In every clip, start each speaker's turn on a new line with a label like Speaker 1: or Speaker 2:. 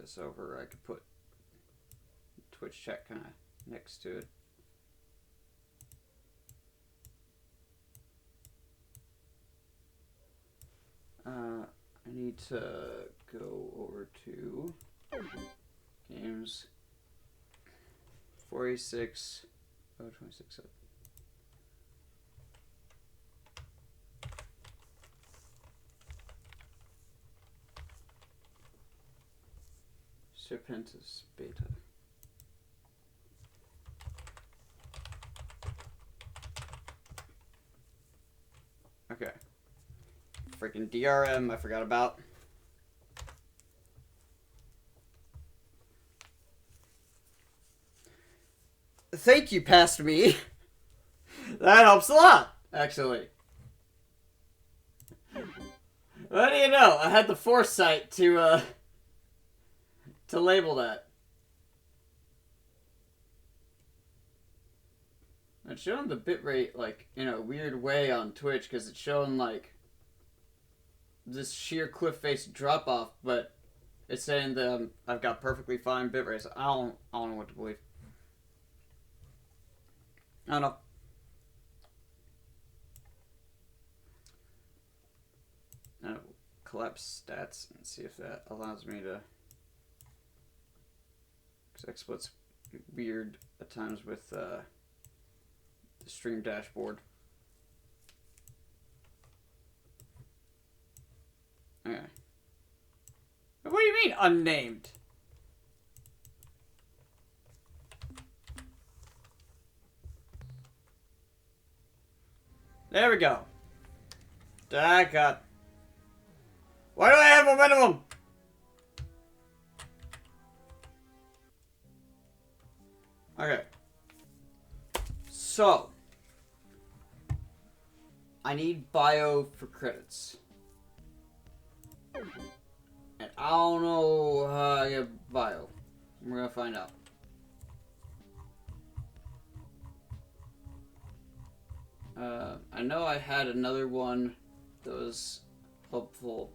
Speaker 1: this over, I could put Twitch chat kind of next to it. I need to go over to games 486 26. Serpentis beta. Okay. Freaking DRM, I forgot about. Thank you, past me. That helps a lot, actually. What do you know? I had the foresight to label that. It's showing the bitrate, like, in a weird way on Twitch, because it's showing, like, this sheer cliff face drop off, but it's saying that I've got perfectly fine bitrate, so I don't know what to believe. I don't know. I'll collapse stats and see if that allows me to. Because XSplit's weird at times with the stream dashboard. Okay. What do you mean unnamed? There we go. I got. Why do I have a minimum? Okay. So. I need bio for credits. And I don't know how I get bio. We're gonna find out. I know I had another one that was helpful.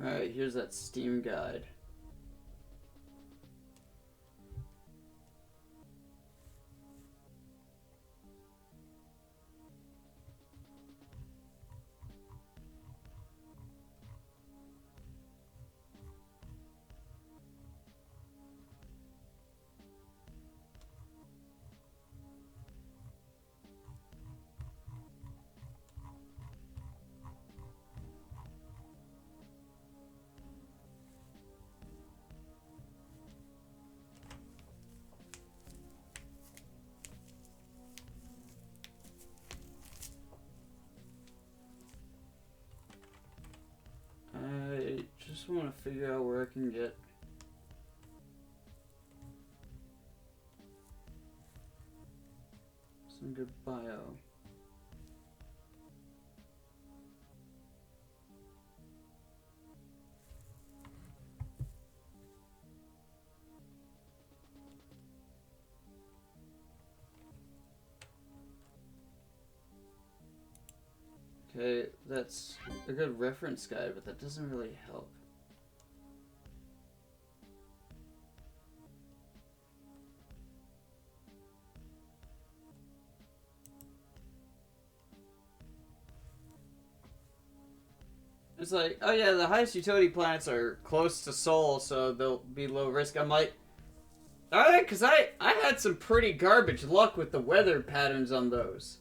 Speaker 1: Alright, here's that Steam guide. I just want to figure out where I can get some good bio. Okay, that's a good reference guide, but that doesn't really help. It's like, oh yeah, the highest utility planets are close to Sol, so they'll be low risk. I'm like, alright, because I had some pretty garbage luck with the weather patterns on those.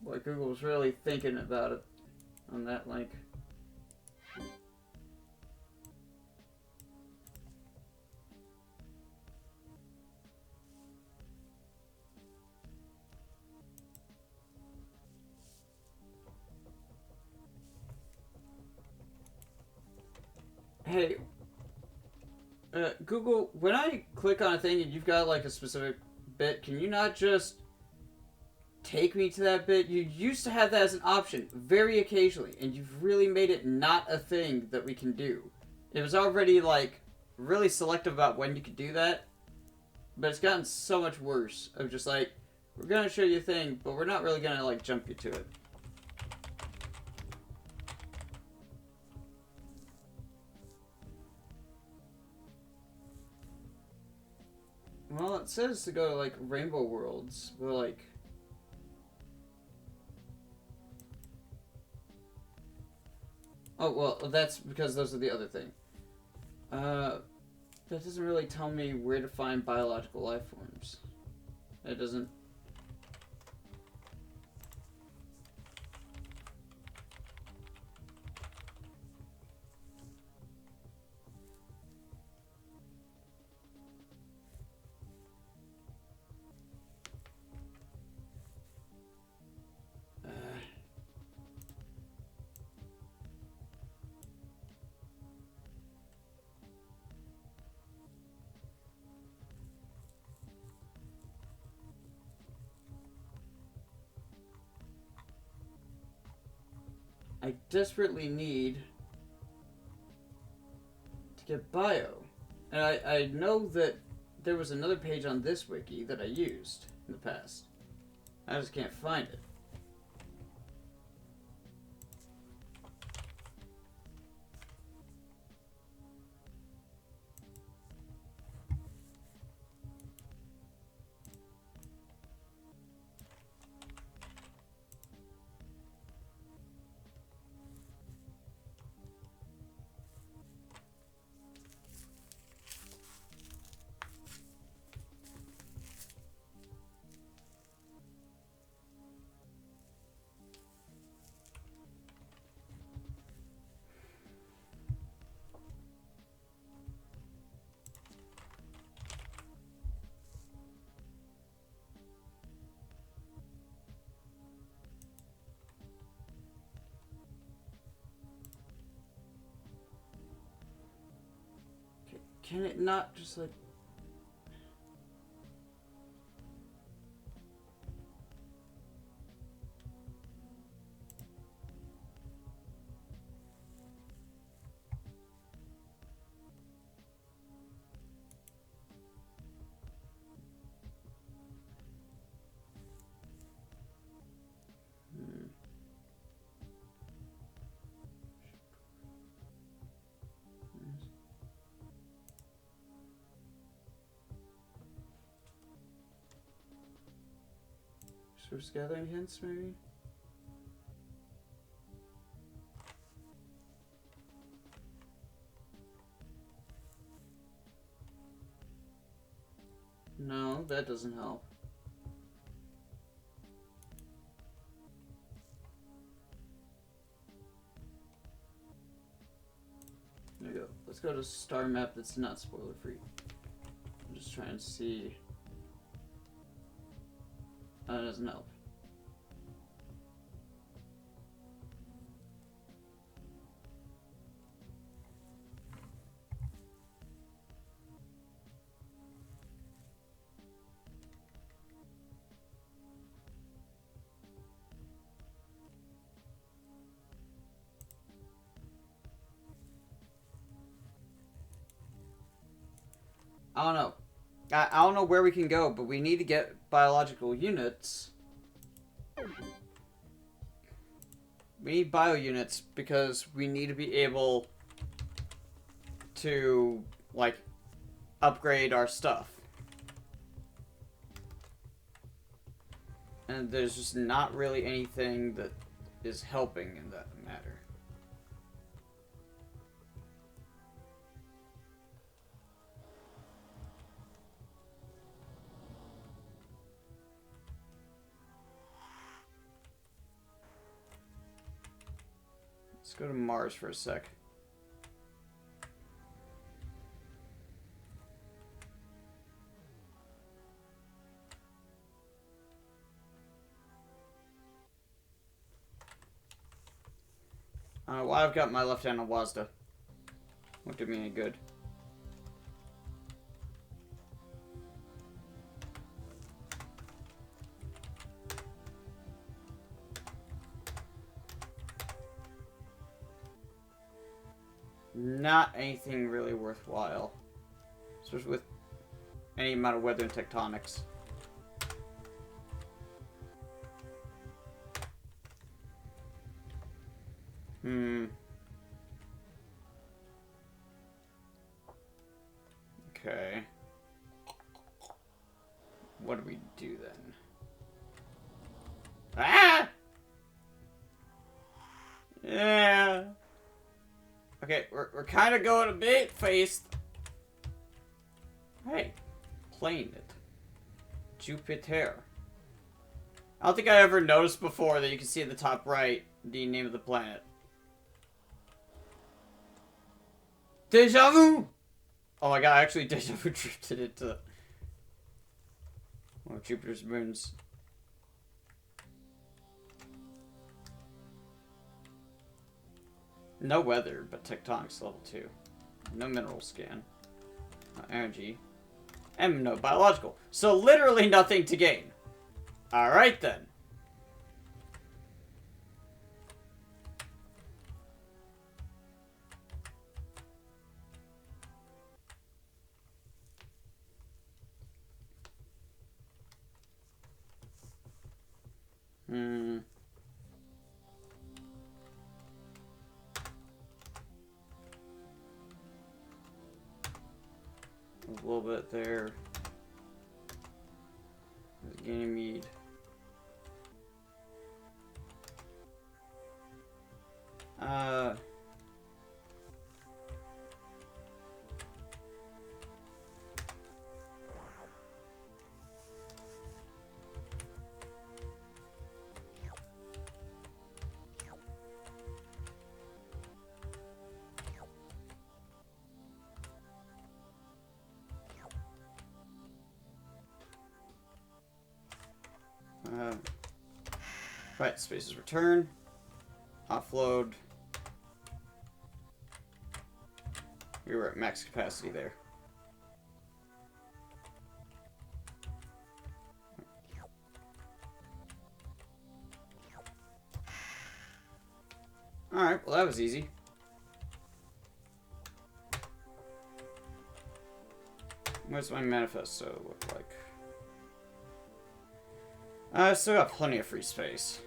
Speaker 1: Boy, Google was really thinking about it on that link. Hey, Google, when I click on a thing and you've got like a specific bit, can you not just take me to that bit? You used to have that as an option very occasionally, and you've really made it not a thing that we can do. It was already like really selective about when you could do that, but it's gotten so much worse of just like, we're gonna show you a thing, but we're not really gonna like jump you to it. Well, it says to go to like Rainbow Worlds, but like, oh well, that's because those are the other thing. That doesn't really tell me where to find biological life forms. It doesn't. I desperately need to get bio. And I know that there was another page on this wiki that I used in the past. I just can't find it. Can it not just like... Source gathering hints, maybe? No, that doesn't help. There you go. Let's go to star map that's not spoiler free. I'm just trying to see. That doesn't help. I don't know. I don't know where we can go, but we need to get biological units. We need bio units because we need to be able to, like, upgrade our stuff. And there's just not really anything that is helping in that matter. Let's go to Mars for a sec. Well, I've got my left hand on WASDA. Won't do me any good. Not anything really worthwhile. Especially with any amount of weather and tectonics. Okay. What do we do then? Ah! Yeah. Okay, we're kind of going a bit faced. Hey, planet Jupiter. I don't think I ever noticed before that you can see at the top right the name of the planet. Deja vu! Oh my god, I actually deja vu drifted into one of Jupiter's moons. No weather, but tectonics level 2. No mineral scan. No energy. And no biological. So literally nothing to gain. Alright then. A little bit there. Ganymede. Right, spaces return. Offload. We were at max capacity there. Alright, well that was easy. What's my manifesto look like? I still got plenty of free space.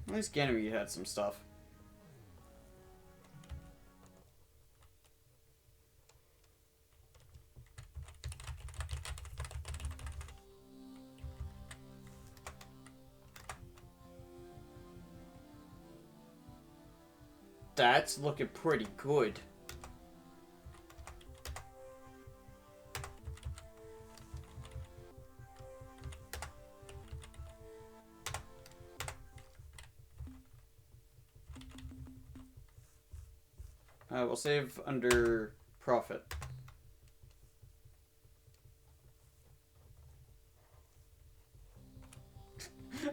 Speaker 1: At least Ganymede had some stuff. That's looking pretty good. We'll save under profit.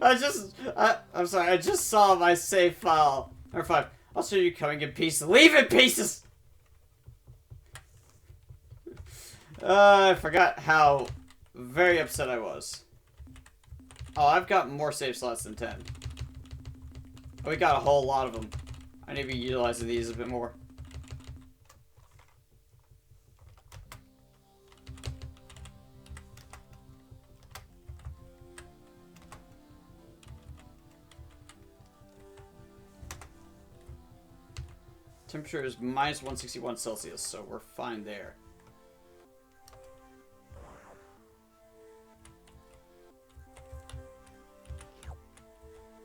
Speaker 1: I'm sorry, I just saw my save file. Number 5. I'll show you coming in pieces. Leave in pieces! I forgot how very upset I was. Oh, I've got more save slots than 10. We got a whole lot of them. I need to be utilizing these a bit more. Temperature is minus 161 Celsius, so we're fine there.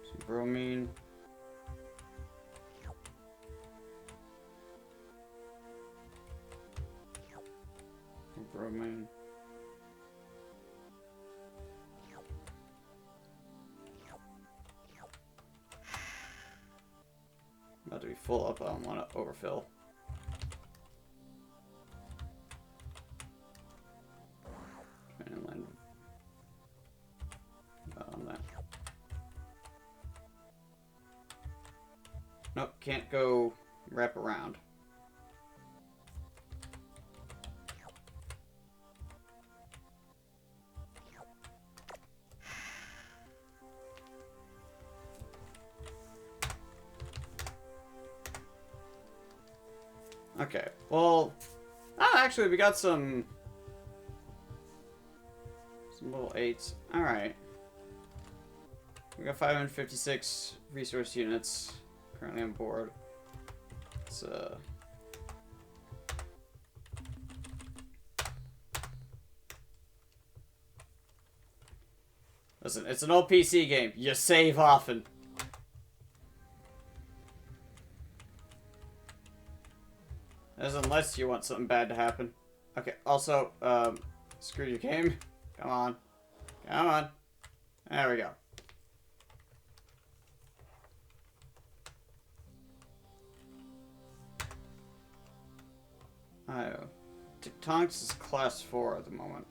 Speaker 1: Some bromine. Bromine. About to be full up, I don't want to overfill. And land on that. Nope, can't go wrap around. Okay, well... Oh, actually, we got some little 8s. Alright. We got 556 resource units currently on board. It's, Listen, it's an old PC game. You save often. As unless you want something bad to happen. Okay, also, screw your game. Come on. Come on. There we go. Oh. Tectonics is class 4 at the moment.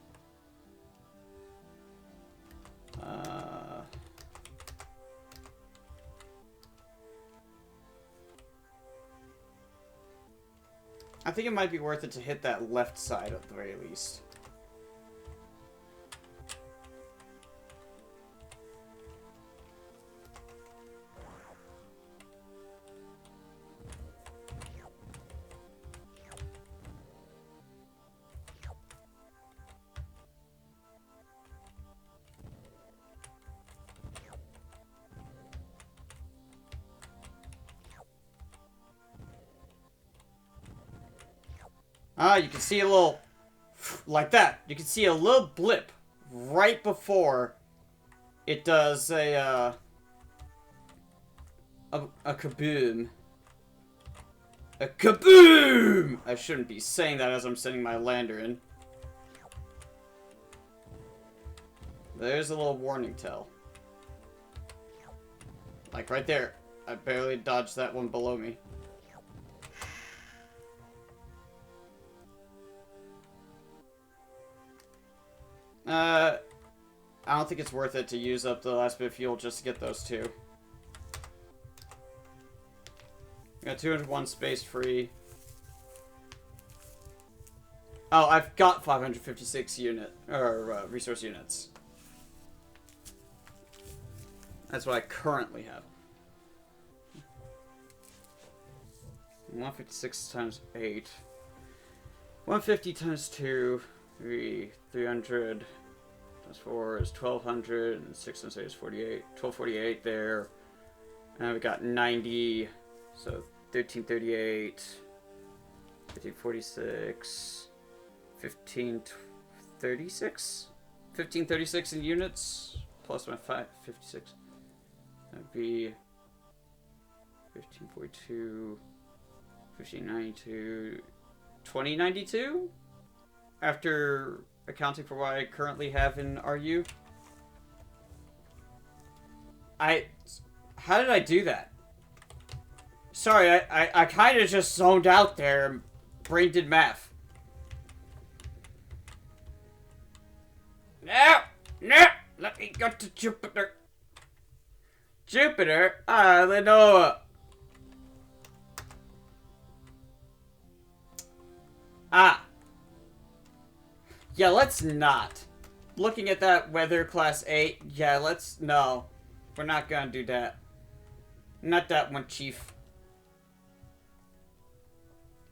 Speaker 1: I think it might be worth it to hit that left side at the very least. Ah, you can see a little... Like that. You can see a little blip right before it does a kaboom. A kaboom! I shouldn't be saying that as I'm sending my lander in. There's a little warning tell. Like right there. I barely dodged that one below me. I don't think it's worth it to use up the last bit of fuel just to get those two. We got 201 space free. Oh, I've got 556 resource units. That's what I currently have. 156 times 8. 150 times 2. 300 times 4 is 1200, and 6 times 8 is 48. 1248 there. And we got 90, so 1338, 1546, 1536? 1536 in units, plus my 556. That'd be 1542, 1592, 2092? After accounting for what I currently have in RU. How did I do that? Sorry, I kind of just zoned out there and brain did math. No, let me go to Jupiter. Jupiter? Lenoa. Yeah, let's not. Looking at that weather class 8, yeah, no. We're not gonna do that. Not that one, Chief.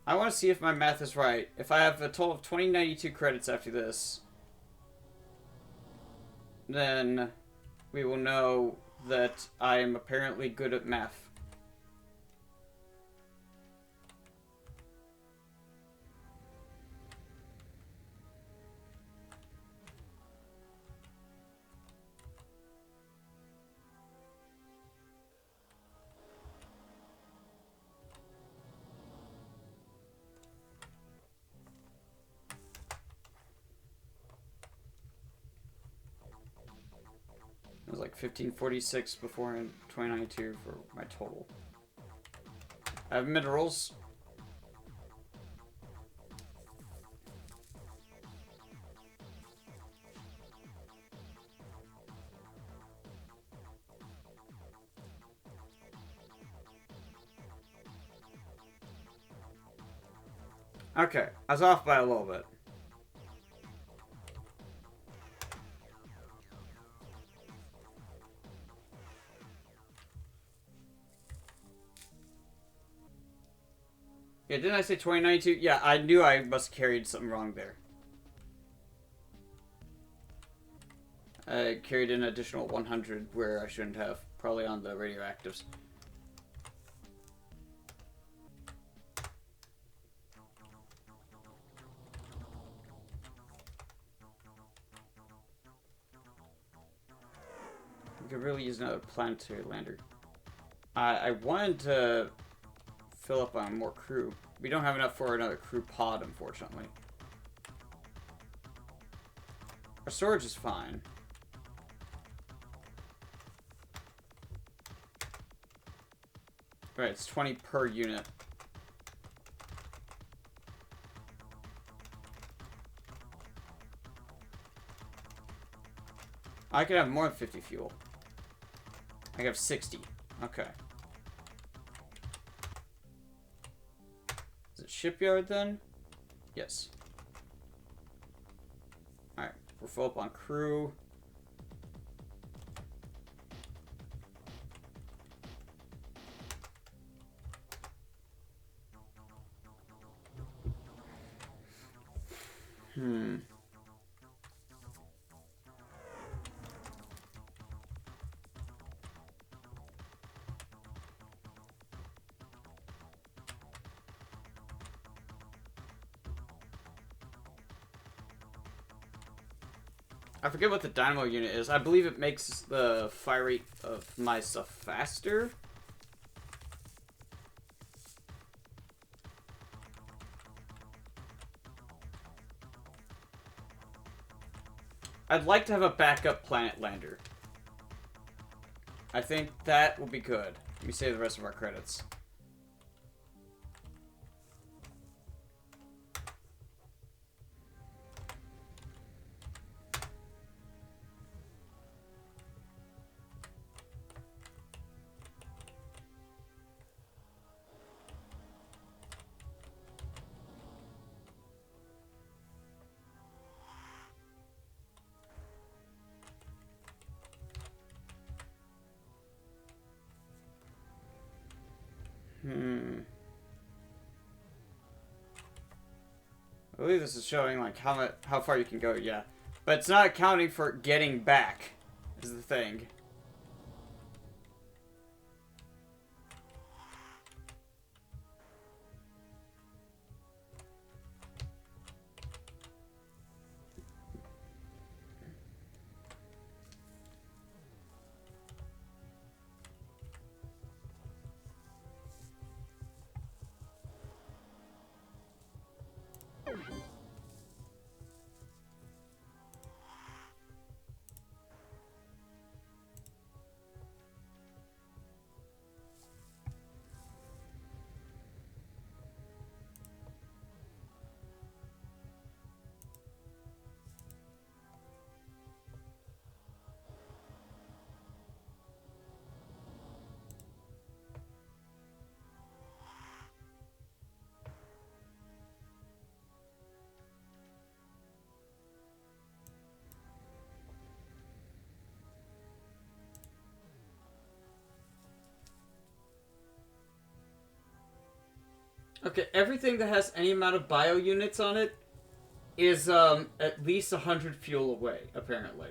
Speaker 1: I want to see if my math is right. If I have a total of 2092 credits after this, then we will know that I am apparently good at math. It was like 1546 before and 2092 for my total. I have minerals. Okay, I was off by a little bit. Yeah, didn't I say 2092? Yeah, I knew I must have carried something wrong there. I carried an additional 100 where I shouldn't have. Probably on the radioactives. We could really use another planetary lander. I wanted to fill up on more crew. We don't have enough for another crew pod, unfortunately. Our storage is fine. Right, it's 20 per unit. I could have more than 50 fuel. I could have 60. Okay. Is it shipyard then? Yes. Alright, we're full up on crew. I forget what the dynamo unit is. I believe it makes the fire rate of my stuff faster. I'd like to have a backup planet lander. I think that will be good. Let me save the rest of our credits. I believe this is showing like how far you can go, yeah. But it's not accounting for getting back, is the thing. Okay, everything that has any amount of bio units on it is at least 100 fuel away, apparently.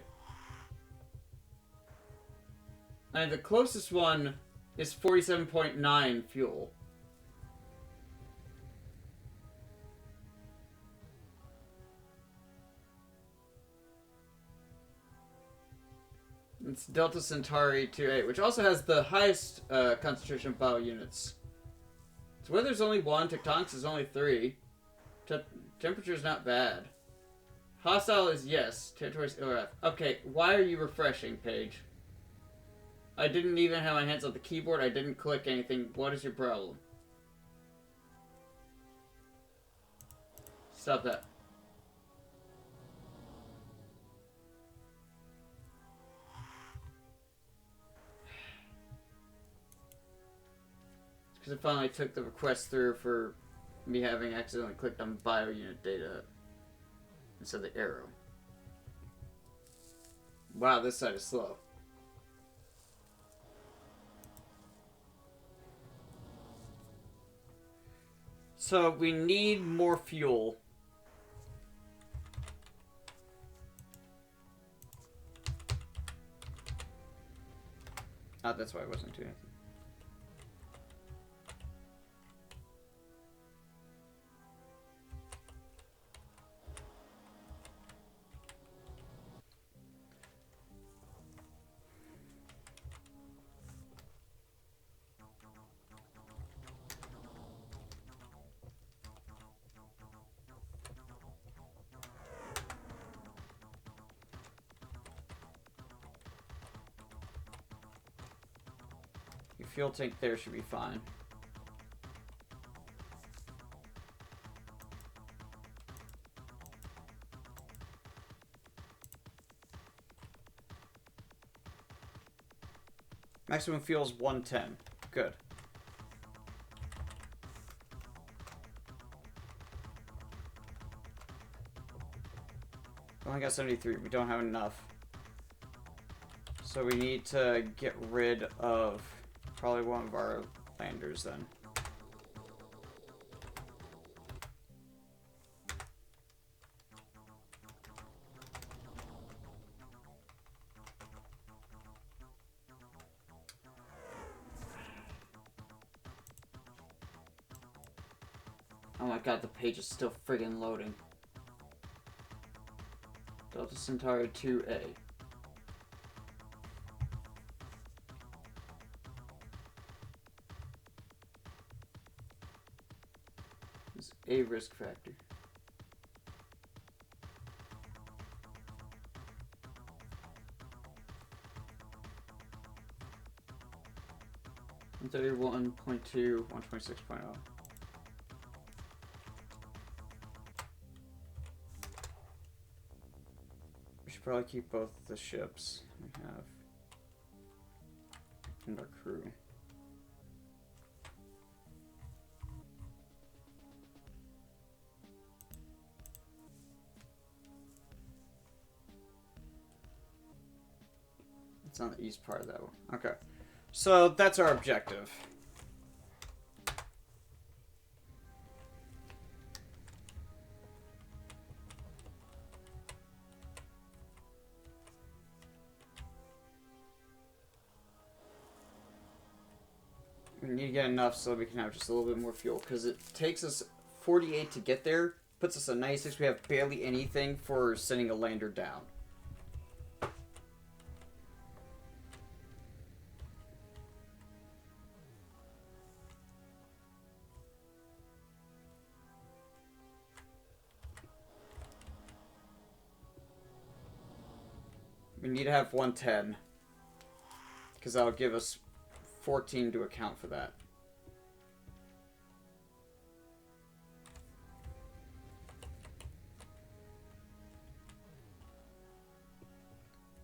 Speaker 1: And the closest one is 47.9 fuel. It's Delta Centauri 2A, which also has the highest concentration of bio units. So weather's only 1, tectonics is only 3. Temperature's not bad. Hostile is yes, territory's ORF. Okay, why are you refreshing, Paige? I didn't even have my hands on the keyboard, I didn't click anything. What is your problem? Stop that. Because I finally took the request through for me having accidentally clicked on bio unit data instead of the arrow. Wow, this side is slow. So we need more fuel. Oh, that's why I wasn't doing anything. Your fuel tank there should be fine. Maximum fuel is 110. Good. Only got 73. We don't have enough. So we need to get rid of probably one of our landers then. Oh my god, the page is still friggin' loading. Delta Centauri 2A. Is a risk factor. $131.2, 126.0. We should probably keep both the ships we have and our crew. It's on the east part of that one. Okay. So that's our objective. We need to get enough so we can have just a little bit more fuel, because it takes us 48 to get there, puts us at 96. We have barely anything for sending a lander down. We need to have 110, because that'll give us 14 to account for that.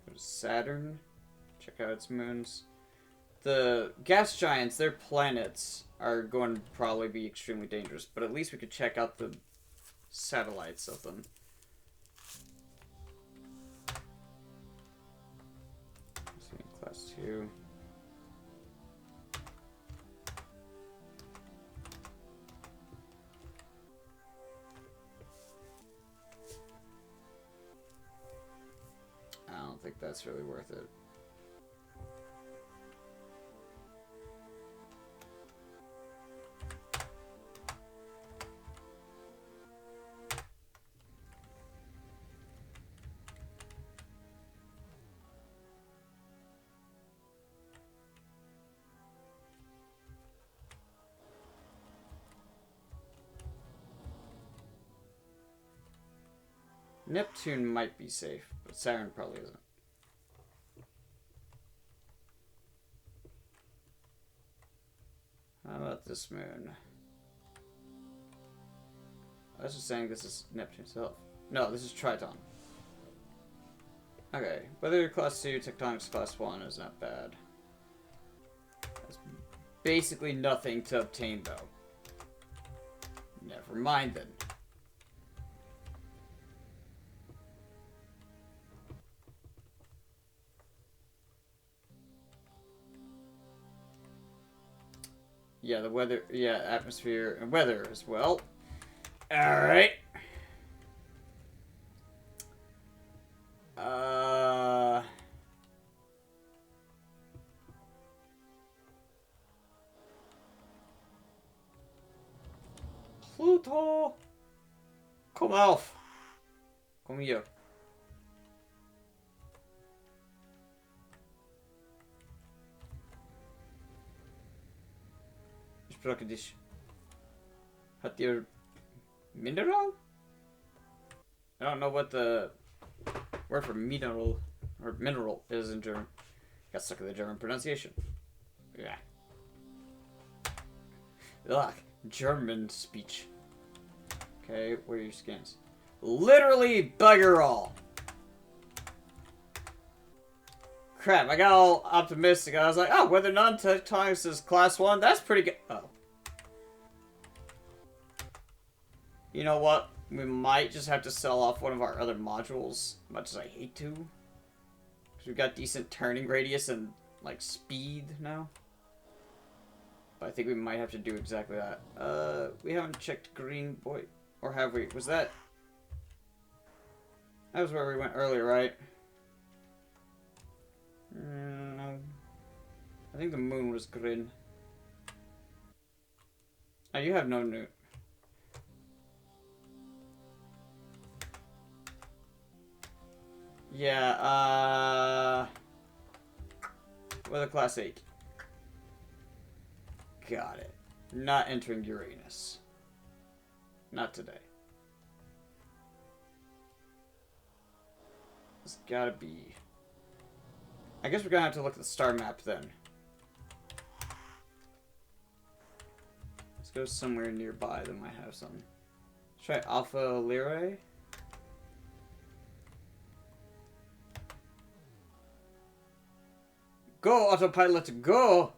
Speaker 1: Go to Saturn, check out its moons. The gas giants, their planets are going to probably be extremely dangerous, but at least we could check out the satellites of them. Class 2. I don't think that's really worth it. Neptune might be safe, but Saturn probably isn't. How about this moon? I was just saying this is Neptune itself. No, this is Triton. Okay, weather class 2, tectonics class 1 is not bad. That's basically nothing to obtain though. Never mind then. Yeah, the weather, yeah, atmosphere and weather as well. Alright. Pluto! Komm auf! Komm hier. Ich brauche dich. Hat ihr mineral? I don't know what the word for mineral or mineral is in German. Got stuck with the German pronunciation. Yeah. Ugh, German speech. Okay, where are your skins? Literally bugger all. Crap, I got all optimistic. I was like, oh, weather non-tectonics is class 1. That's pretty good. Oh. You know what? We might just have to sell off one of our other modules, much as I hate to. Because we've got decent turning radius and, like, speed now. But I think we might have to do exactly that. We haven't checked Green Boy. Or have we? Was that... That was where we went earlier, right? No. I think the moon was green. Oh, you have no new... Yeah, weather class 8. Got it. Not entering Uranus. Not today. It's gotta be... I guess we're gonna have to look at the star map then. Let's go somewhere nearby that might have some. Let's try Alpha Lyrae. Go, autopilot, go!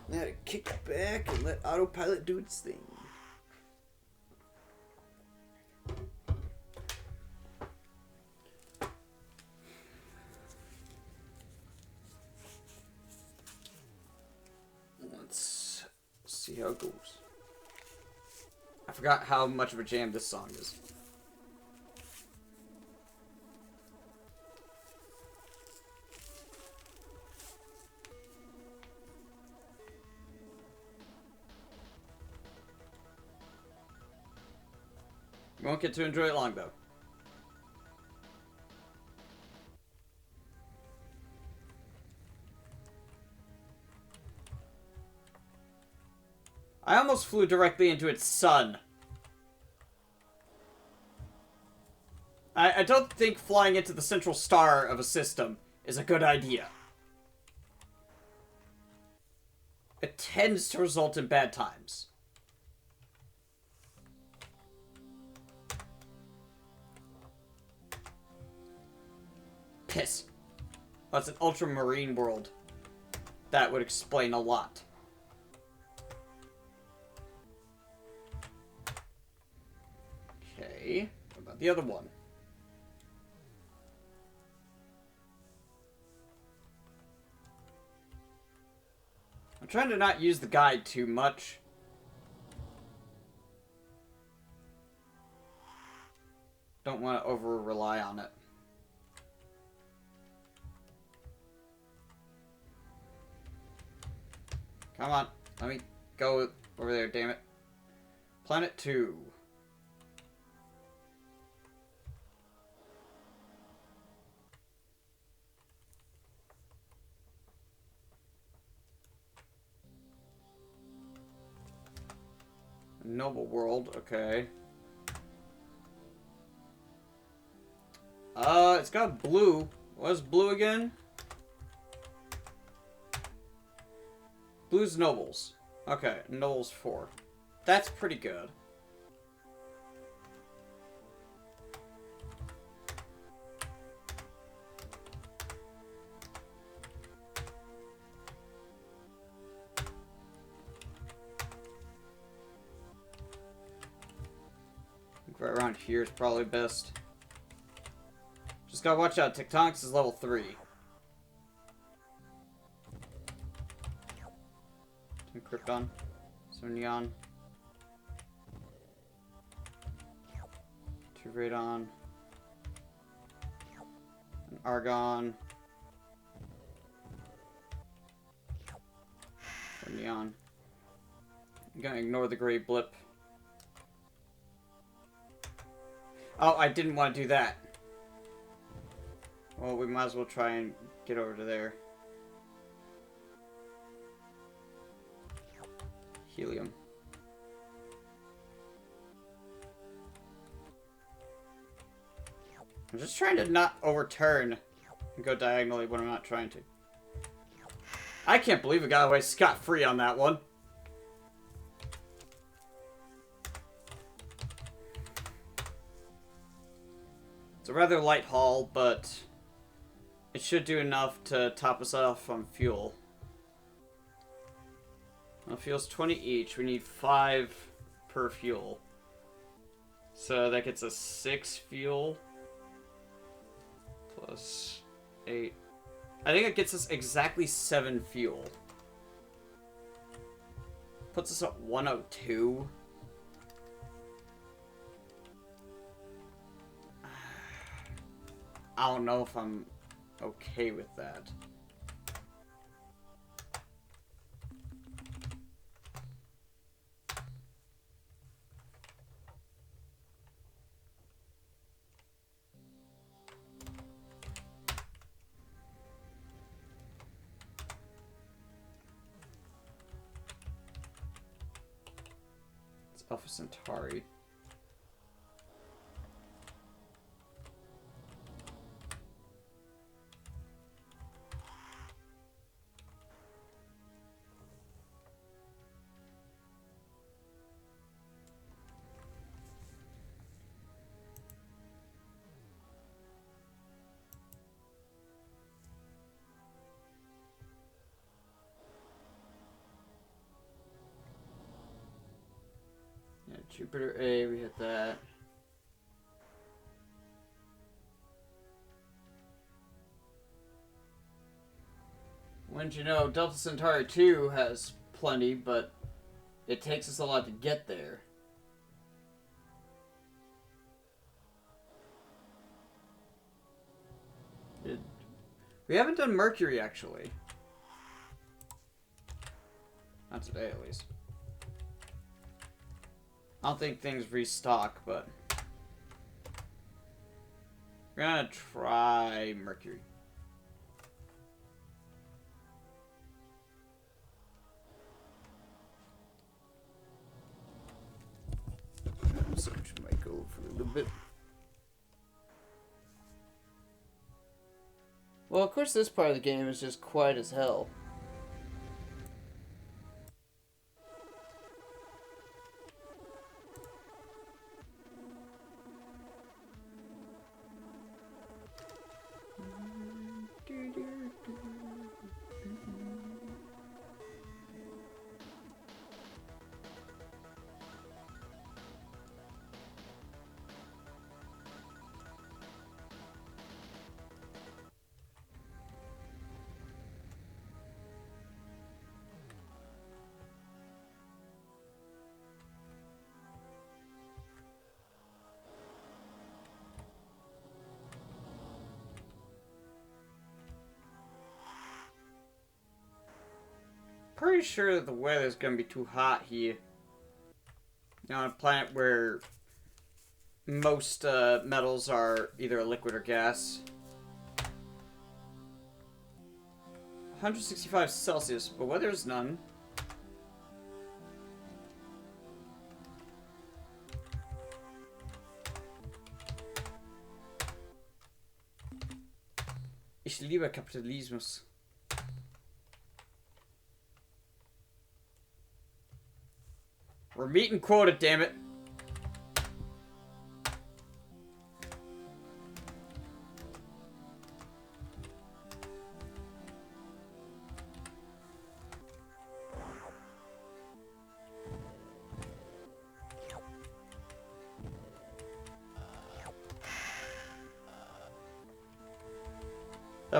Speaker 1: Now to kick back and let autopilot do its thing. Let's see how it goes. I forgot how much of a jam this song is. You won't get to enjoy it long, though. I almost flew directly into its sun. I don't think flying into the central star of a system is a good idea. It tends to result in bad times. Piss. Well, it's an ultramarine world. That would explain a lot. Okay. What about the other one? I'm trying to not use the guide too much. Don't want to over-rely on it. Come on. Let me go over there, damn it. Planet 2. Noble World, okay. It's got blue. What's blue again? Blue's Nobles. Okay, Nobles 4. That's pretty good. Right around here is probably best. Just gotta watch out. Tectonics is level 3. Some Krypton. Some Neon. 2 Radon. An Argon. Or Neon. I'm gonna ignore the gray blip. Oh, I didn't want to do that. Well, we might as well try and get over to there. Helium. I'm just trying to not overturn and go diagonally when I'm not trying to. I can't believe we got away scot-free on that one. It's a rather light haul, but it should do enough to top us off on fuel. Well, fuel's 20 each. We need 5 per fuel. So that gets us 6 fuel. Plus 8. I think it gets us exactly 7 fuel. Puts us at 102. I don't know if I'm okay with that. It's Alpha Centauri. Yeah, Jupiter A, we hit that. Wouldn't you know, Delta Centauri 2 has plenty, but it takes us a lot to get there. We haven't done Mercury, actually. Not today, at least. I don't think things restock, but we're gonna try Mercury. Search might go for a little bit. Well, of course, this part of the game is just quiet as hell. Pretty sure that the weather's gonna be too hot here. You know, on a planet where most metals are either a liquid or gas. 165 Celsius, but weather's none. Ich liebe Kapitalismus. We're meeting quota, damn it.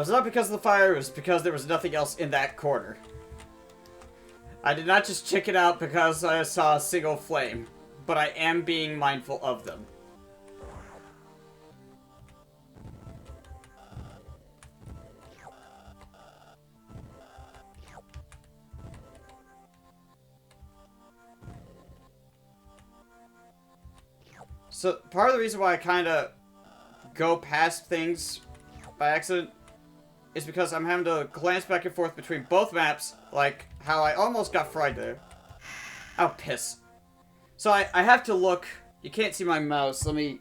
Speaker 1: was not because of the fire, it was because there was nothing else in that corner. I did not just chicken out because I saw a single flame, but I am being mindful of them. So, part of the reason why I kind of go past things by accident is because I'm having to glance back and forth between both maps, like how I almost got fried there. Oh, piss. So I have to look. You can't see my mouse. Let me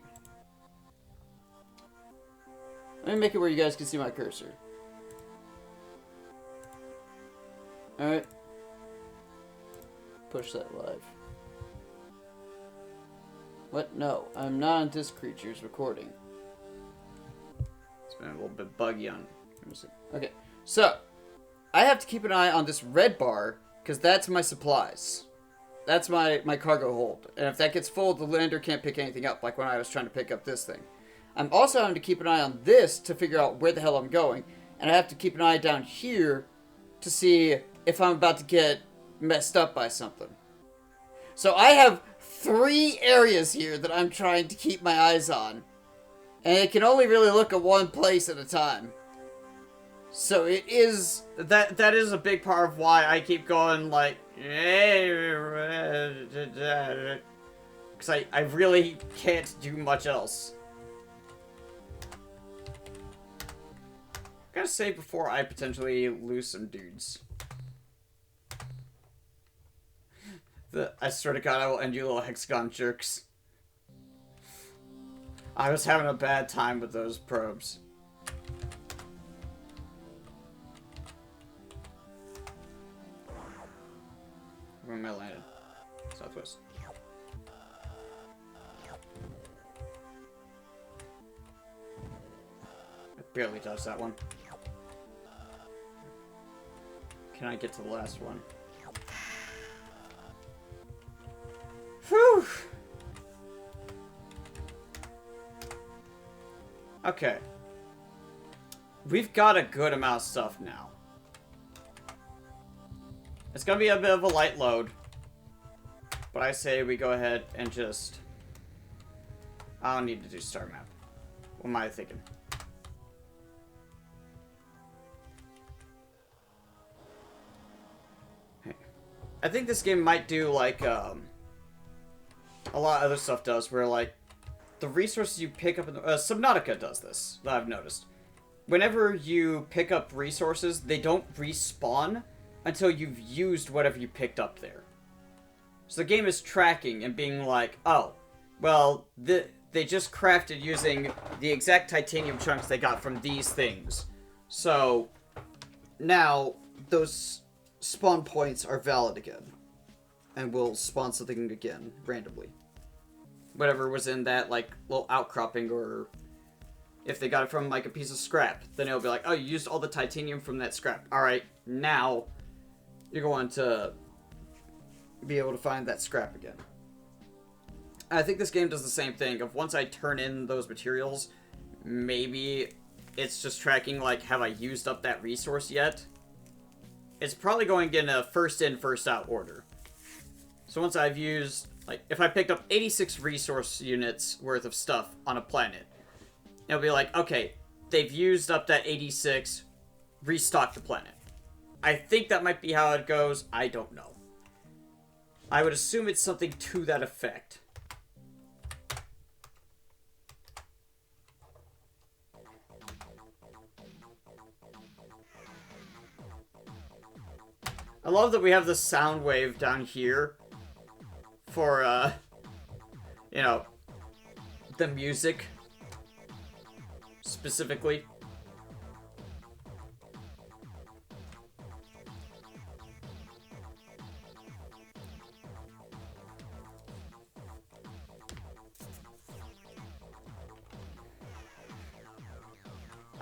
Speaker 1: make it where you guys can see my cursor. Alright. Push that live. What? No, I'm not on Disc Creatures recording. It's been a little bit buggy on. Okay, so I have to keep an eye on this red bar because that's my supplies. That's my cargo hold. And if that gets full, the lander can't pick anything up, like when I was trying to pick up this thing. I'm also having to keep an eye on this to figure out where the hell I'm going. And I have to keep an eye down here to see if I'm about to get messed up by something. So I have 3 areas here that I'm trying to keep my eyes on. And it can only really look at one place at a time. So it is... That is a big part of why I keep going like... Because I really can't do much else. Gotta save before I potentially lose some dudes. I swear to God, I will end you little hexagon jerks. I was having a bad time with those probes. Where am I landed? Southwest. I barely touched that one. Can I get to the last one? Whew! Okay. We've got a good amount of stuff now. It's gonna be a bit of a light load. But I say we go ahead and just... I don't need to do star map. What am I thinking? Hey. I think this game might do like, a lot of other stuff does, where like, the resources you pick up in the... Subnautica does this, that I've noticed. Whenever you pick up resources, they don't respawn until you've used whatever you picked up there. So the game is tracking and being like, oh, well, they just crafted using the exact titanium chunks they got from these things. So now those spawn points are valid again. And will spawn something again, randomly. Whatever was in that, like, little outcropping, or if they got it from, like, a piece of scrap, then it'll be like, oh, you used all the titanium from that scrap. Alright, now you're going to be able to find that scrap again. I think this game does the same thing. Of once I turn in those materials, maybe it's just tracking, like, have I used up that resource yet? It's probably going in a first in, first out order. So once I've used, like, if I picked up 86 resource units worth of stuff on a planet, it'll be like, okay, they've used up that 86, restock the planet. I think that might be how it goes. I don't know. I would assume it's something to that effect. I love that we have the sound wave down here for, you know, the music specifically.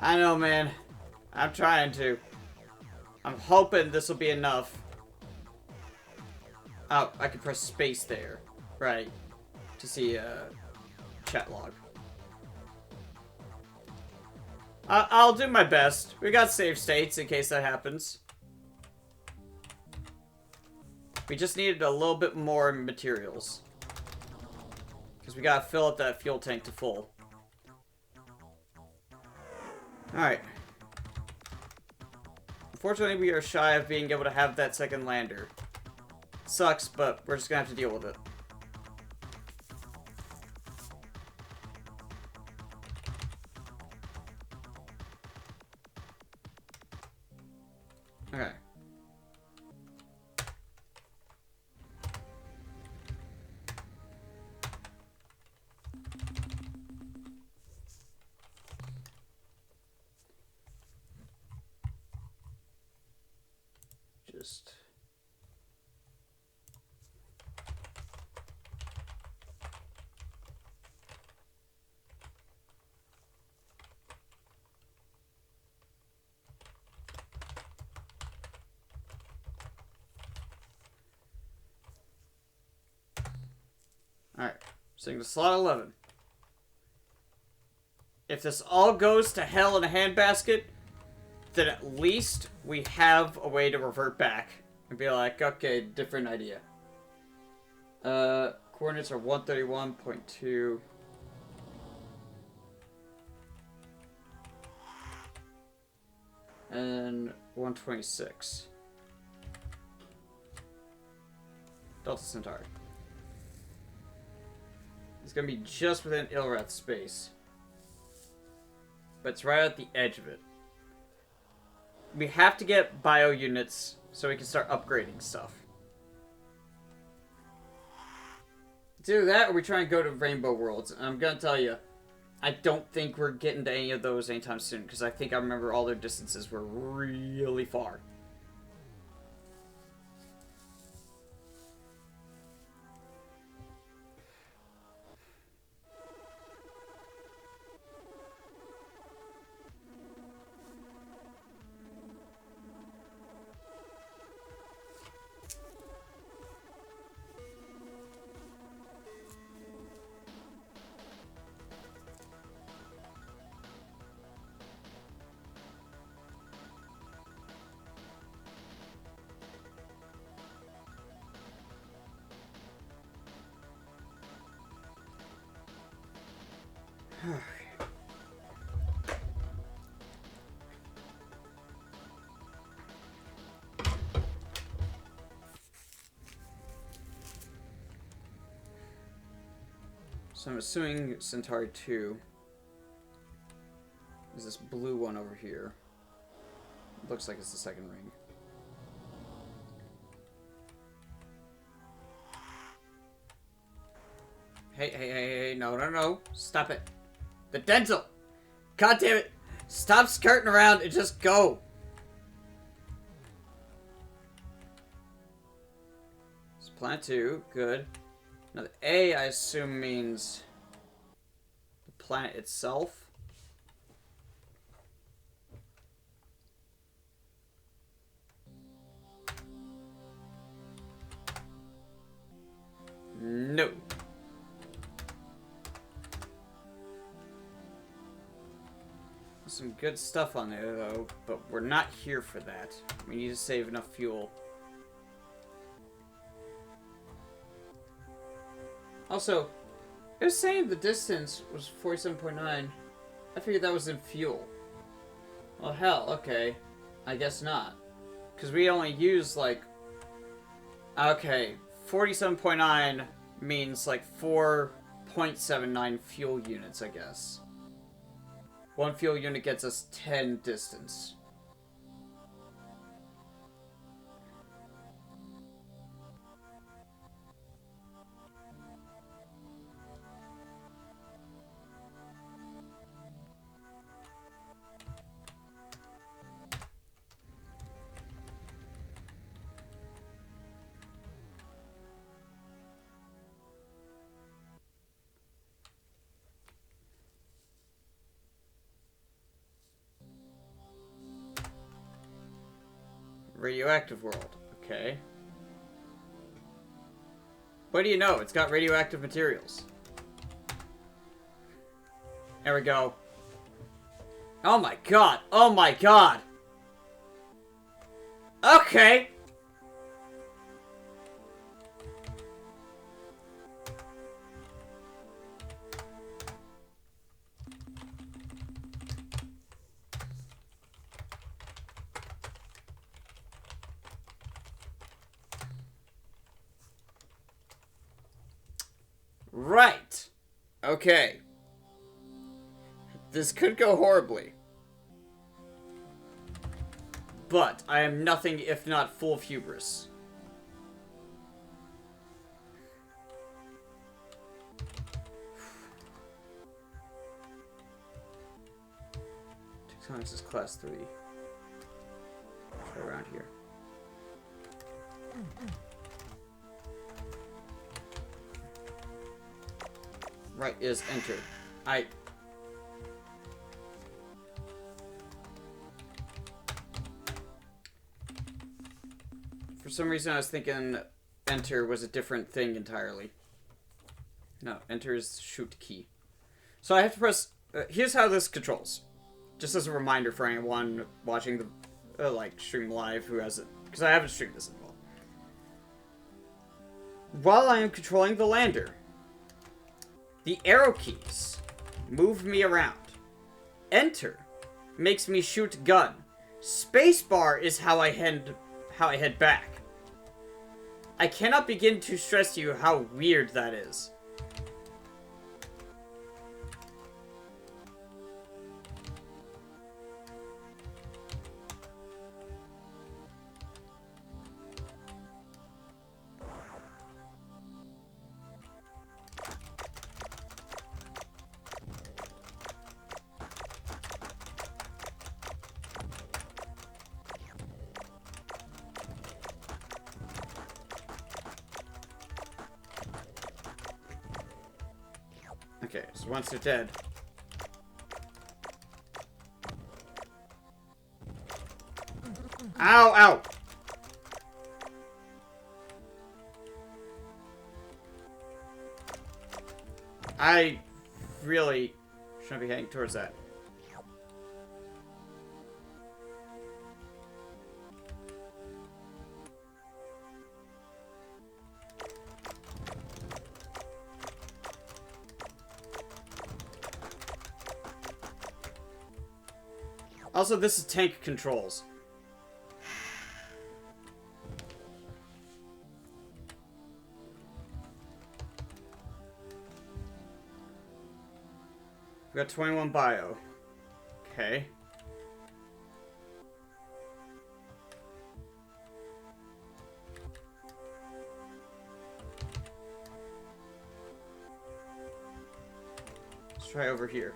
Speaker 1: I know, man. I'm trying to. I'm hoping this will be enough. Oh, I can press space there. Right. To see, chat log. I'll do my best. We got save states in case that happens. We just needed a little bit more materials. Because we gotta fill up that fuel tank to full. Alright. Unfortunately, we are shy of being able to have that second lander. Sucks, but we're just gonna have to deal with it. Okay. Just... Alright, sing to slot 11. If this all goes to hell in a handbasket, then at least we have a way to revert back. And be like, okay, different idea. Coordinates are 131.2. And 126. Delta Centauri. It's gonna be just within Ilrath space. But it's right at the edge of it. We have to get bio units so we can start upgrading stuff. Do that, or we try and go to Rainbow Worlds. And I'm gonna tell you, I don't think we're getting to any of those anytime soon, because I think I remember all their distances were really far. So I'm assuming Centauri 2 is this blue one over here. Looks like it's the second ring. Hey, no. Stop it. The dental! God damn it! Stop skirting around and just go! It's Planet 2, good. Now the A, I assume, means the planet itself. No. Some good stuff on there, though, but we're not here for that. We need to save enough fuel. Also, it was saying the distance was 47.9. I figured that was in fuel. Well, hell, okay. I guess not. Because we only use, like... Okay, 47.9 means, like, 4.79 fuel units, I guess. One fuel unit gets us 10 distance. Radioactive world. Okay. What do you know? It's got radioactive materials. There we go. Oh my god. Oh my god. Okay. Right. Okay. This could go horribly. But I am nothing if not full of hubris. Tectonics is class 3. Try around here. Right is enter. For some reason I was thinking enter was a different thing entirely. No, enter is shoot key. So I have to press... here's how this controls. Just as a reminder for anyone watching the like stream live who hasn't... Because I haven't streamed this in a while. While I am controlling the lander, the arrow keys move me around. Enter makes me shoot gun. Spacebar is how I head back. I cannot begin to stress to you how weird that is. Okay, so once they're dead... Ow, ow! I really shouldn't be heading towards that. Also, this is tank controls. We got 21 bio. Okay. Let's try over here.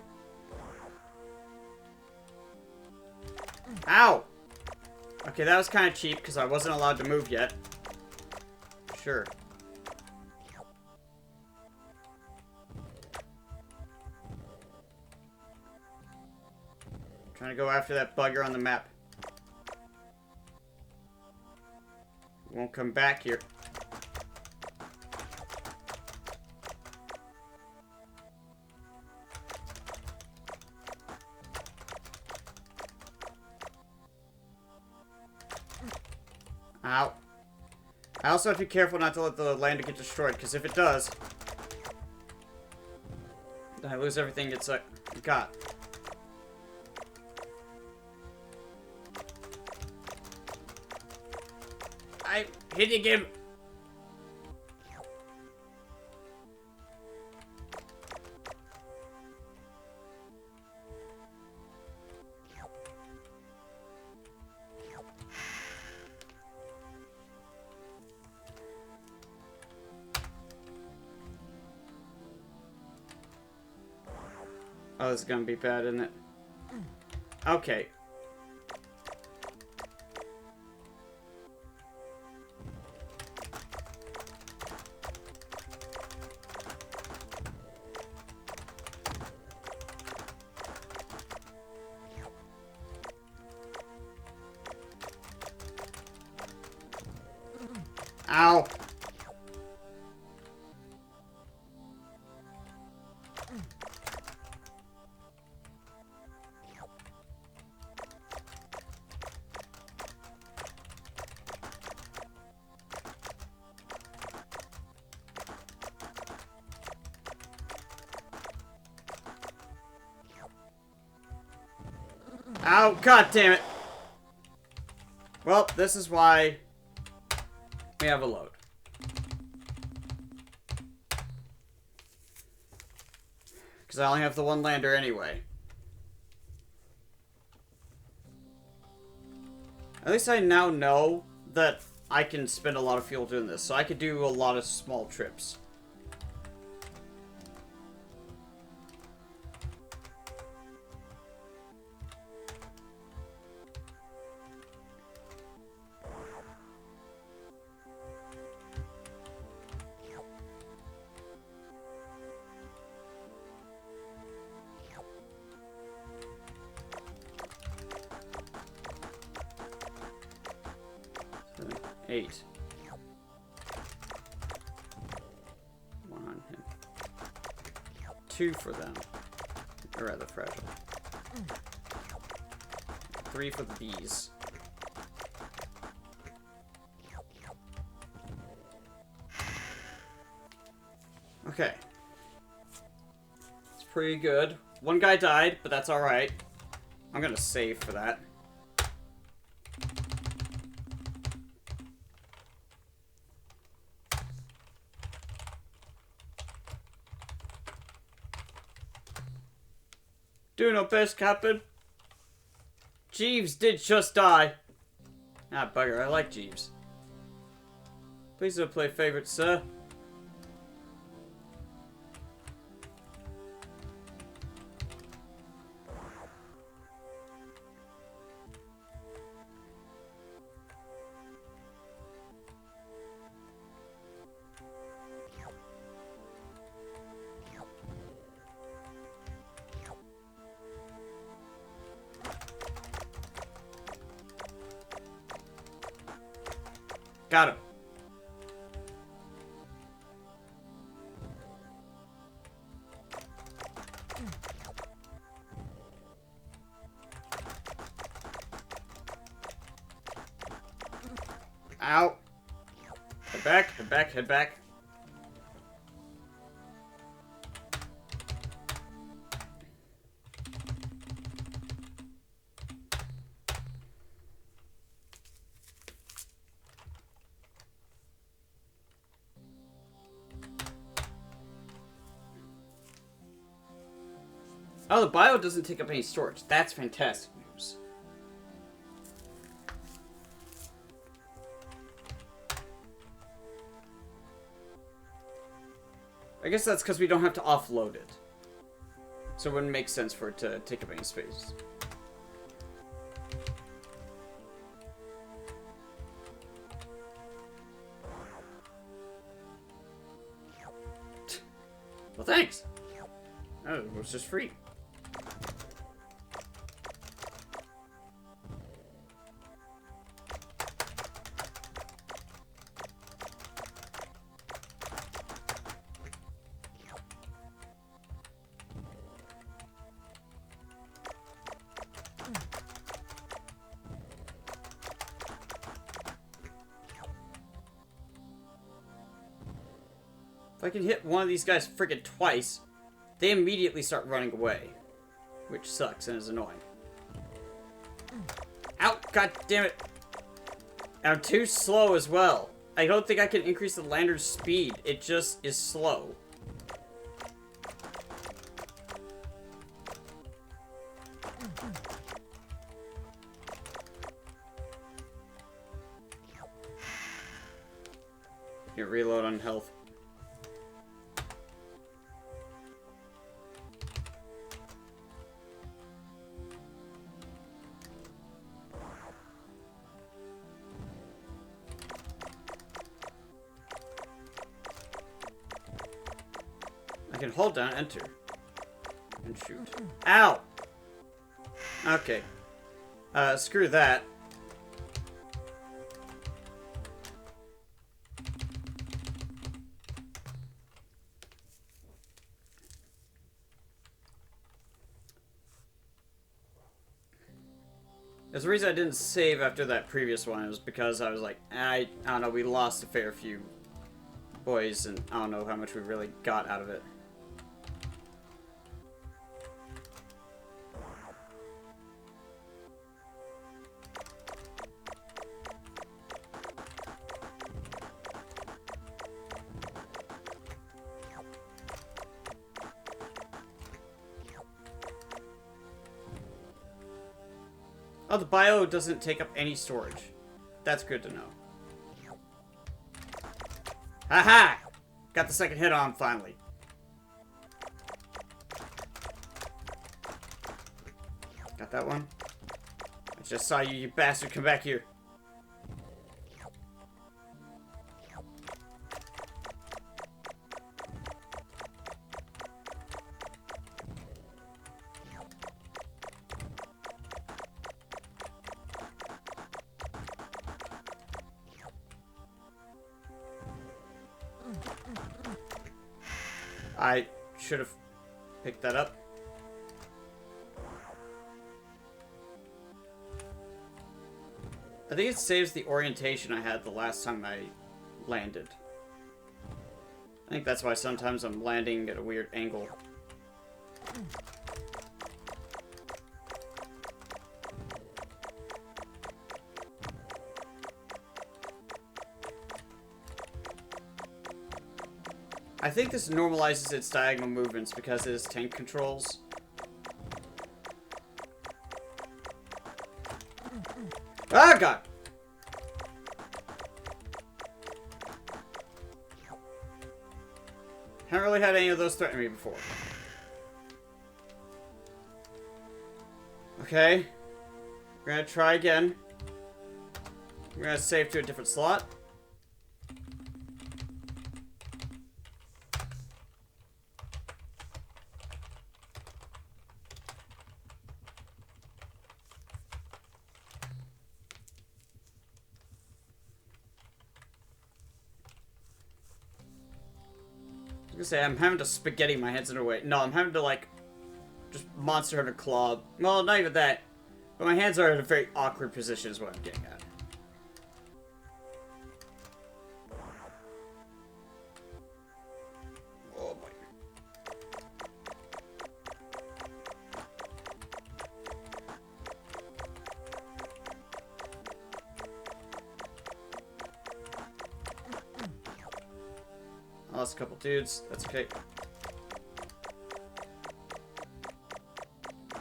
Speaker 1: Ow! Okay, that was kind of cheap because I wasn't allowed to move yet. Sure. Trying to go after that bugger on the map. Won't come back here. Ow. I also have to be careful not to let the lander get destroyed, because if it does, then I lose everything it's got. I hit you again. Oh, this is gonna be bad, isn't it? Okay. Ow. Ow, god damn it. Well, this is why we have a load. Because I only have the one lander anyway. At least I now know that I can spend a lot of fuel doing this, so I could do a lot of small trips. Eight. One on him. Two for them. Or rather fragile. Three for the bees. Okay. It's pretty good. One guy died, but that's alright. I'm gonna save for that. Doing our best, Captain. Jeeves did just die. Ah, bugger, I like Jeeves. Please don't play favorite, sir. Got him. Ow. Head back, head back, head back. Oh, the bio doesn't take up any storage. That's fantastic news. I guess that's because we don't have to offload it. So it wouldn't make sense for it to take up any space. Well, thanks. Oh, it was just free. If I can hit one of these guys friggin' twice, they immediately start running away. Which sucks and is annoying. Ow! God damn it! I'm too slow as well. I don't think I can increase the lander's speed. It just is slow. You reload on health. I can hold down enter and shoot. Ow! Okay. Screw that. There's a reason I didn't save after that previous one. It was because I was like, I don't know, we lost a fair few boys, and I don't know how much we really got out of it. Oh, the bio doesn't take up any storage. That's good to know. Haha! Got the second hit on finally. Got that one. I just saw you, you bastard. Come back here. I should have picked that up. I think it saves the orientation I had the last time I landed. I think that's why sometimes I'm landing at a weird angle. I think this normalizes its diagonal movements because it is tank controls. Ah, God! Haven't really had any of those threaten me before. Okay. We're gonna try again. We're gonna save to a different slot. I was gonna say, I'm having to spaghetti my heads in a way. No, I'm having to, like, just monster hunter claw. Well, not even that. But my hands are in a very awkward position is what I'm getting at. Oh, boy. I lost a couple dudes. That's okay. I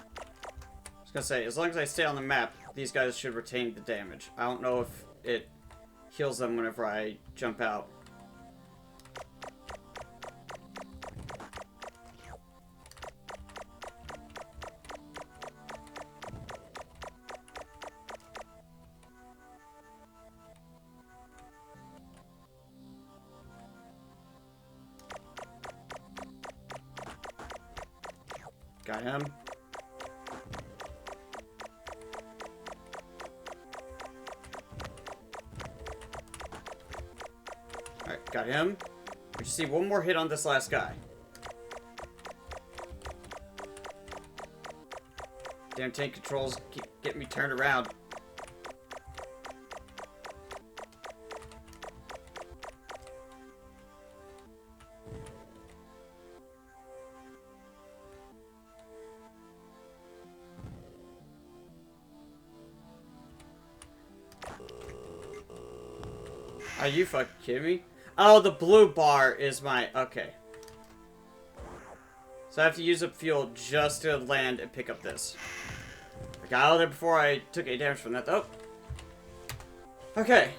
Speaker 1: was gonna say, as long as I stay on the map, these guys should retain the damage. I don't know if it heals them whenever I jump out. Got him. Alright, got him. We just see one more hit on this last guy. Damn tank controls keep getting me turned around. Are you fucking kidding me? Oh, the blue bar is my... Okay. So I have to use up fuel just to land and pick up this. I got out of there before I took any damage from that, though. Okay.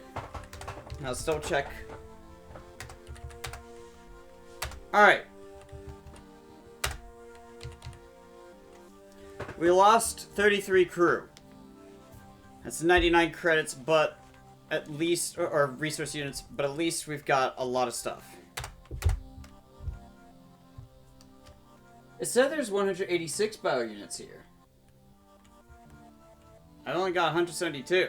Speaker 1: Now let's double check. Alright. We lost 33 crew. That's 99 credits, but... at least, or resource units, but at least we've got a lot of stuff. It said there's 186 bio units here. I only got 172.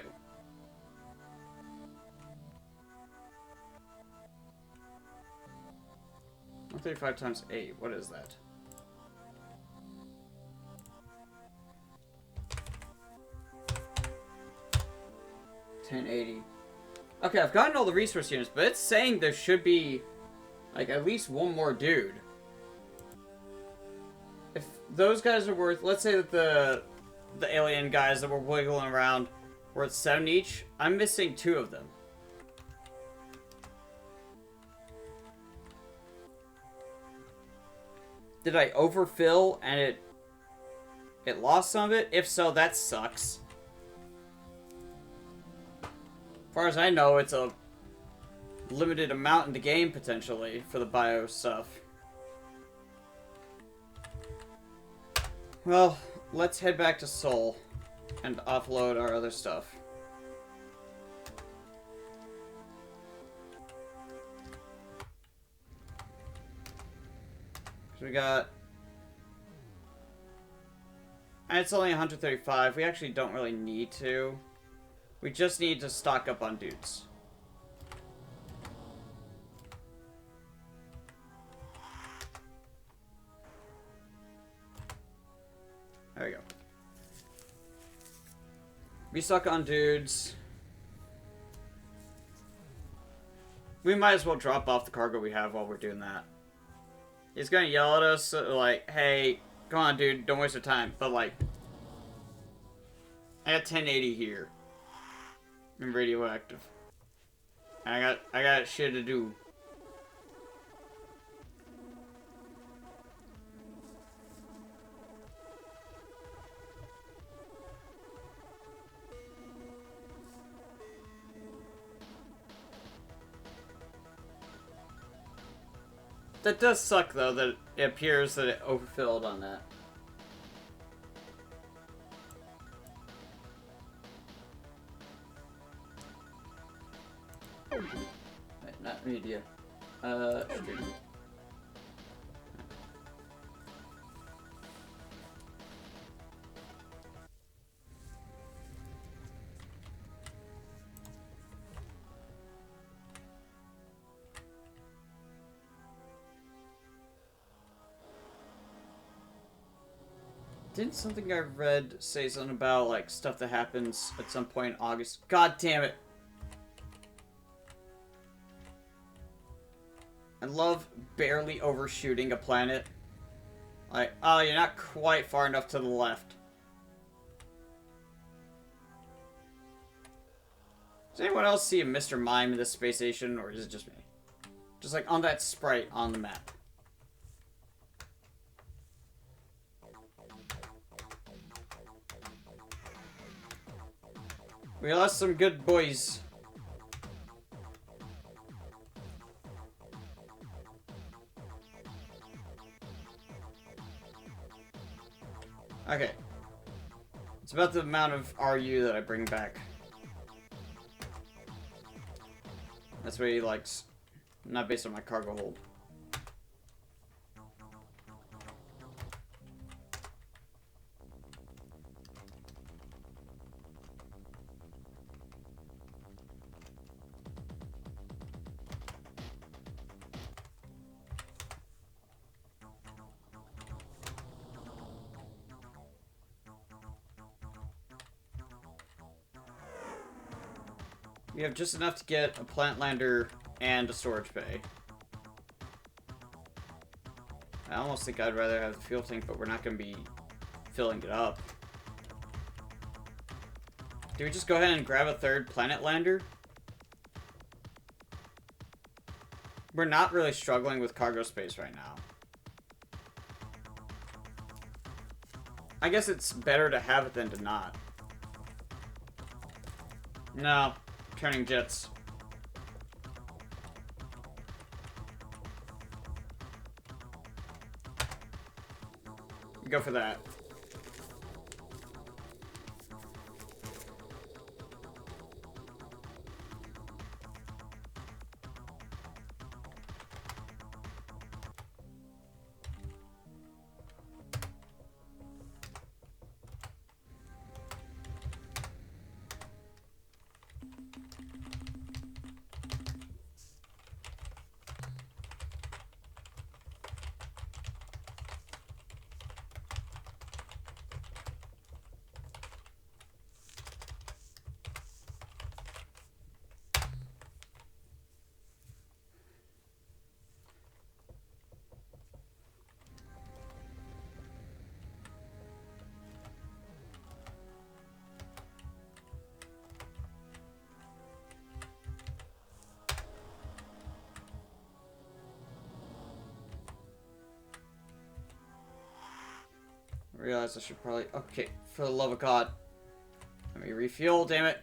Speaker 1: One 35 times 8, what is that? $1080. Okay, I've gotten all the resource units, but it's saying there should be, like, at least one more dude. If those guys are worth... Let's say that the alien guys that were wiggling around were at 7 each. I'm missing 2 of them. Did I overfill and it lost some of it? If so, that sucks. far as I know, it's a limited amount in the game, potentially, for the bio stuff. Well, let's head back to Seoul and offload our other stuff. So we got... And it's only 135. We actually don't really need to. We just need to stock up on dudes. There we go. Restock on dudes. We might as well drop off the cargo we have while we're doing that. He's gonna yell at us like, hey, come on dude, don't waste your time. But like, I got 1080 here. I'm radioactive. I got shit to do. That does suck, though, that it appears that it overfilled on that. Wait, not media. Stream. Didn't something I read say something about, like, stuff that happens at some point in August? God damn it! I love barely overshooting a planet. Like, oh, you're not quite far enough to the left. Does anyone else see a Mr. Mime in this space station, or is it just me? Just like on that sprite on the map. We lost some good boys. Okay. It's about the amount of RU that I bring back. That's what he likes. Not based on my cargo hold. We have just enough to get a plant lander and a storage bay. I almost think I'd rather have the fuel tank, but we're not going to be filling it up. Do we just go ahead and grab a third planet lander? We're not really struggling with cargo space right now. I guess it's better to have it than to not. No. Turning jets. Go for that. I realize I should probably... Okay, for the love of God. Let me refuel, damn it.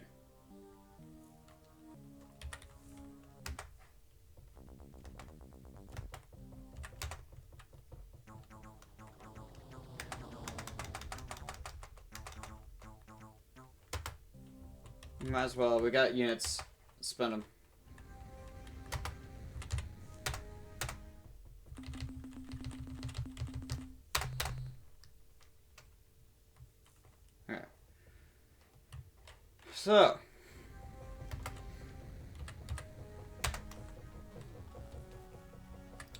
Speaker 1: Might as well. We got units. Spend them. Alright. So.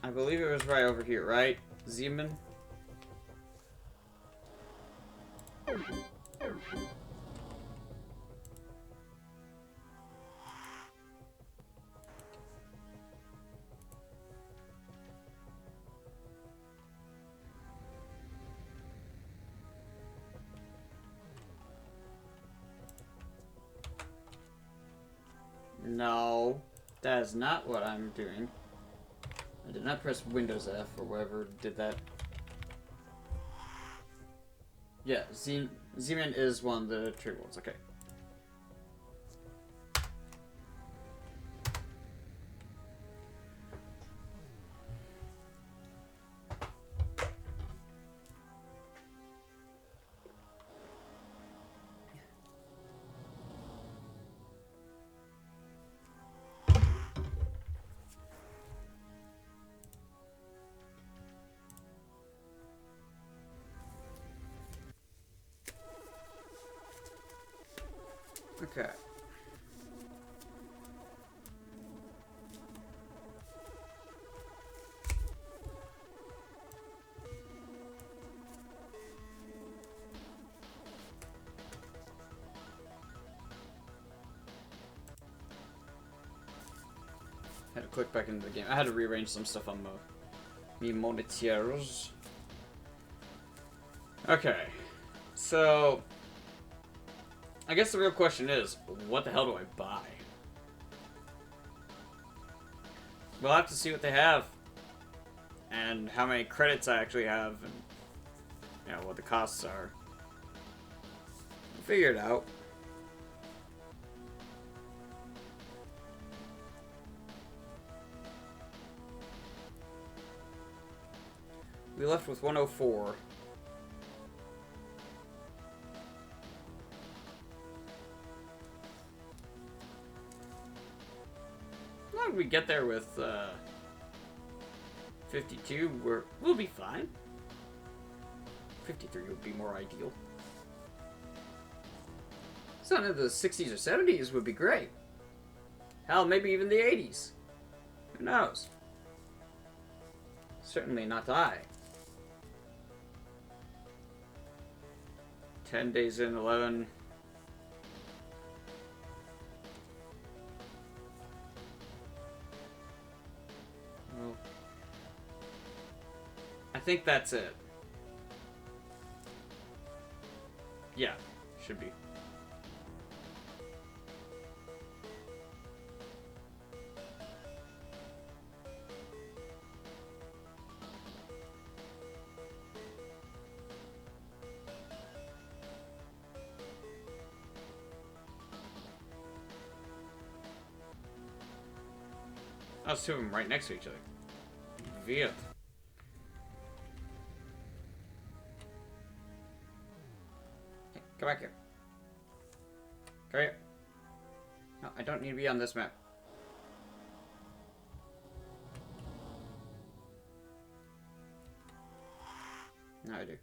Speaker 1: I believe it was right over here, right? Zeman? No, that is not what I'm doing. I did not press Windows F or whatever did that. Yeah, Zeman is one of the trigger ones. Okay. Okay. Had to click back into the game. I had to rearrange some stuff on my monitors. Okay. So I guess the real question is, what the hell do I buy? We'll have to see what they have. And how many credits I actually have. And, you know, what the costs are. We'll figure it out. We left with 104. As we get there with 52, we'll be fine. 53 would be more ideal. Something in the 60s or 70s would be great. Hell, maybe even the 80s. Who knows? Certainly not I. 10 days in, 11. Well, I think that's it. Yeah, should be. Us two of them right next to each other. Weird. Hey, come back here. Come here. No, I don't need to be on this map. No, I do.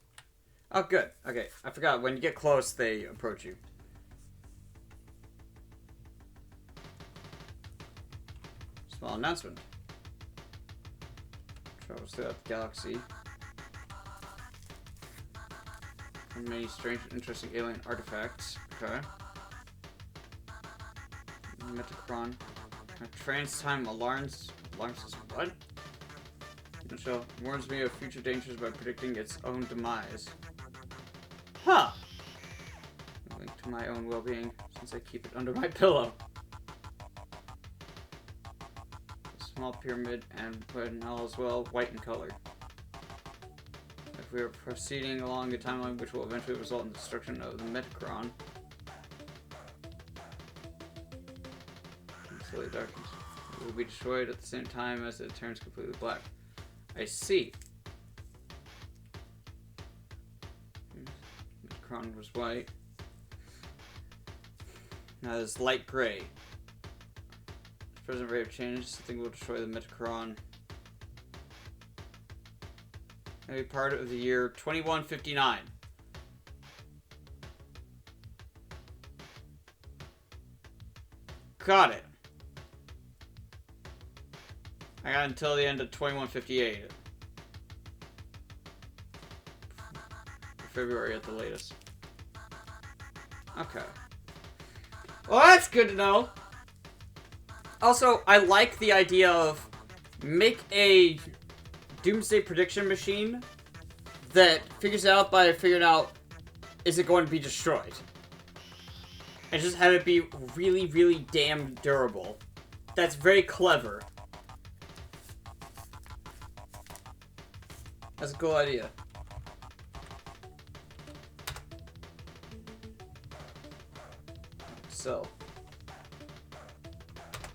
Speaker 1: Oh, good. Okay, I forgot. When you get close, they approach you. Small announcement. Travels throughout the galaxy. Many strange and interesting alien artifacts. Okay. Metacron. Trans-time alarms. Alarm system. What? Michelle warns me of future dangers by predicting its own demise. Huh! Linked to my own well-being since I keep it under my pillow. Small pyramid and all as well, white in color. If we are proceeding along a timeline which will eventually result in the destruction of the Metacron. Slowly darkens. It will be destroyed at the same time as it turns completely black. I see. Metacron was white. Now it's light gray. Present rate of change. Something will destroy the Metacron. Maybe part of the year 2159. Got it. I got until the end of 2158. February at the latest. Okay. Well, that's good to know. Also, I like the idea of make a doomsday prediction machine that figures out by figuring out is it going to be destroyed. And just have it be really, really damn durable. That's very clever. That's a cool idea. So,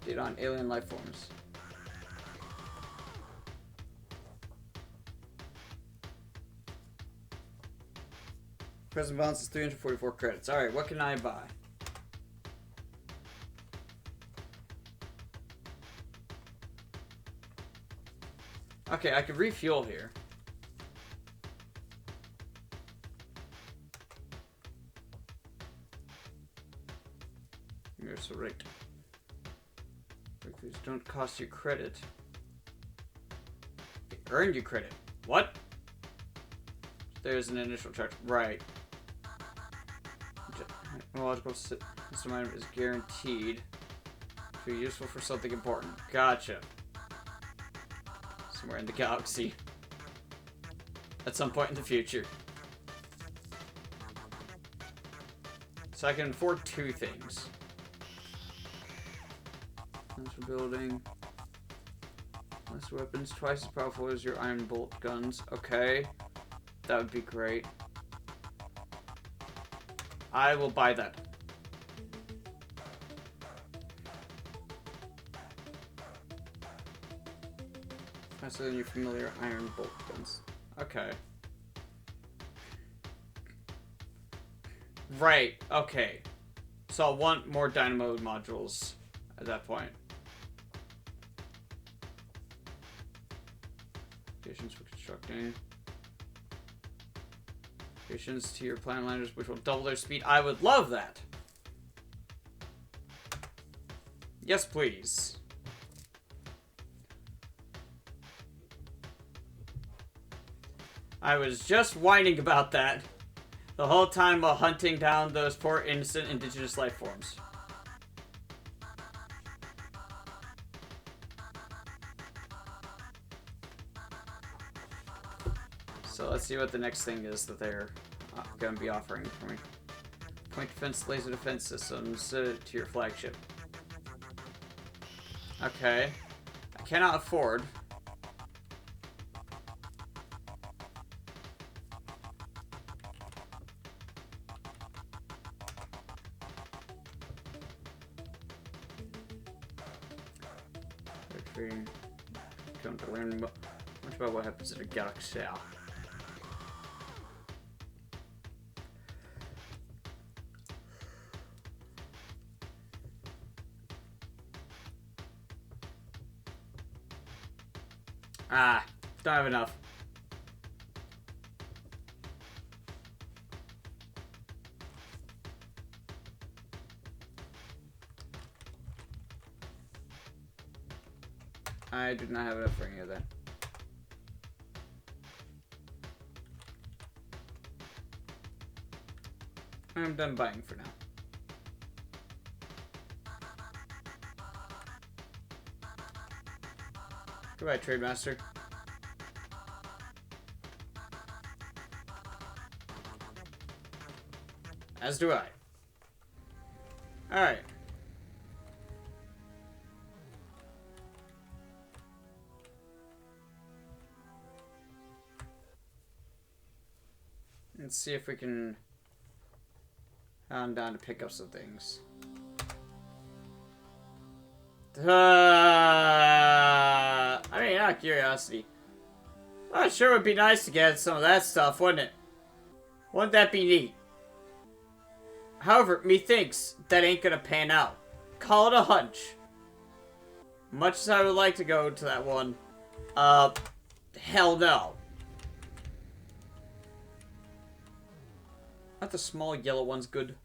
Speaker 1: data on alien life forms. Present balance is 344 credits. Alright, what can I buy? Okay, I could refuel here. You're so right. Breakthroughs don't cost you credit. They earn you credit. What? There's an initial charge. Right. Technological system item is guaranteed to be useful for something important. Gotcha. Somewhere in the galaxy. At some point in the future. So I can afford two things. For building. Less weapons, twice as powerful as your iron bolt guns. Okay. That would be great. I will buy that. Faster than your familiar iron bolt guns. Okay. Right, okay. So I'll want more dynamo modules at that point. Additions for constructing. Additions to your planet landers, which will double their speed. I would love that. Yes, please. I was just whining about that the whole time while hunting down those poor innocent indigenous life forms. So let's see what the next thing is that they're going to be offering for me. Point defense, laser defense systems to your flagship. Okay. I cannot afford. Come to learn much about what happens in a galaxy. Ah, don't have enough. I do not have enough for any of that. I'm done buying for now. Goodbye, Trademaster. As do I. Alright. Let's see if we can head down to pick up some things. I mean, out of curiosity. Well, it sure would be nice to get some of that stuff, wouldn't it? Wouldn't that be neat? However, methinks that ain't gonna pan out. Call it a hunch. Much as I would like to go to that one, hell no. Aren't the small yellow ones good?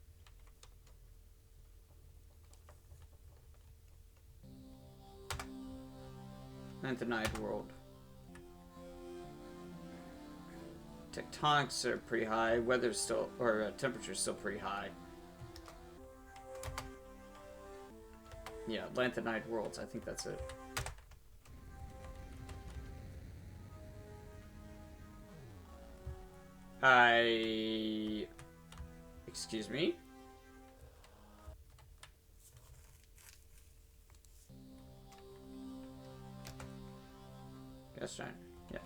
Speaker 1: Lanthanide world. Tectonics are pretty high. Weather's still, or temperature's still pretty high. Yeah, Lanthanide worlds. I think that's it. Excuse me? Gas giant. Yeah.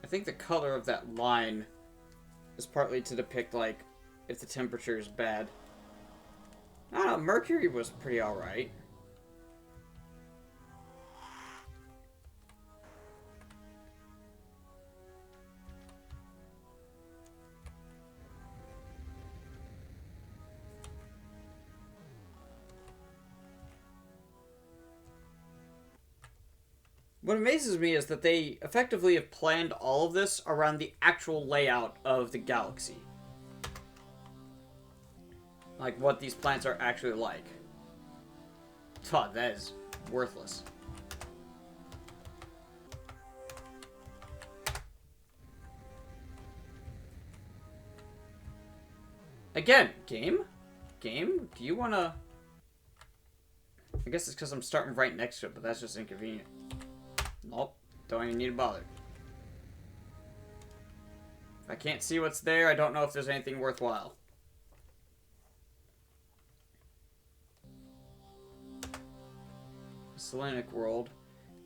Speaker 1: I think the color of that line is partly to depict, like, if the temperature is bad. I don't know, Mercury was pretty alright. What amazes me is that they effectively have planned all of this around the actual layout of the galaxy. Like, what these planets are actually like. God, that is worthless. Again, game? Game? Do you wanna... I guess it's because I'm starting right next to it, but that's just inconvenient. Nope, don't even need to bother. If I can't see what's there, I don't know if there's anything worthwhile. Selenic world.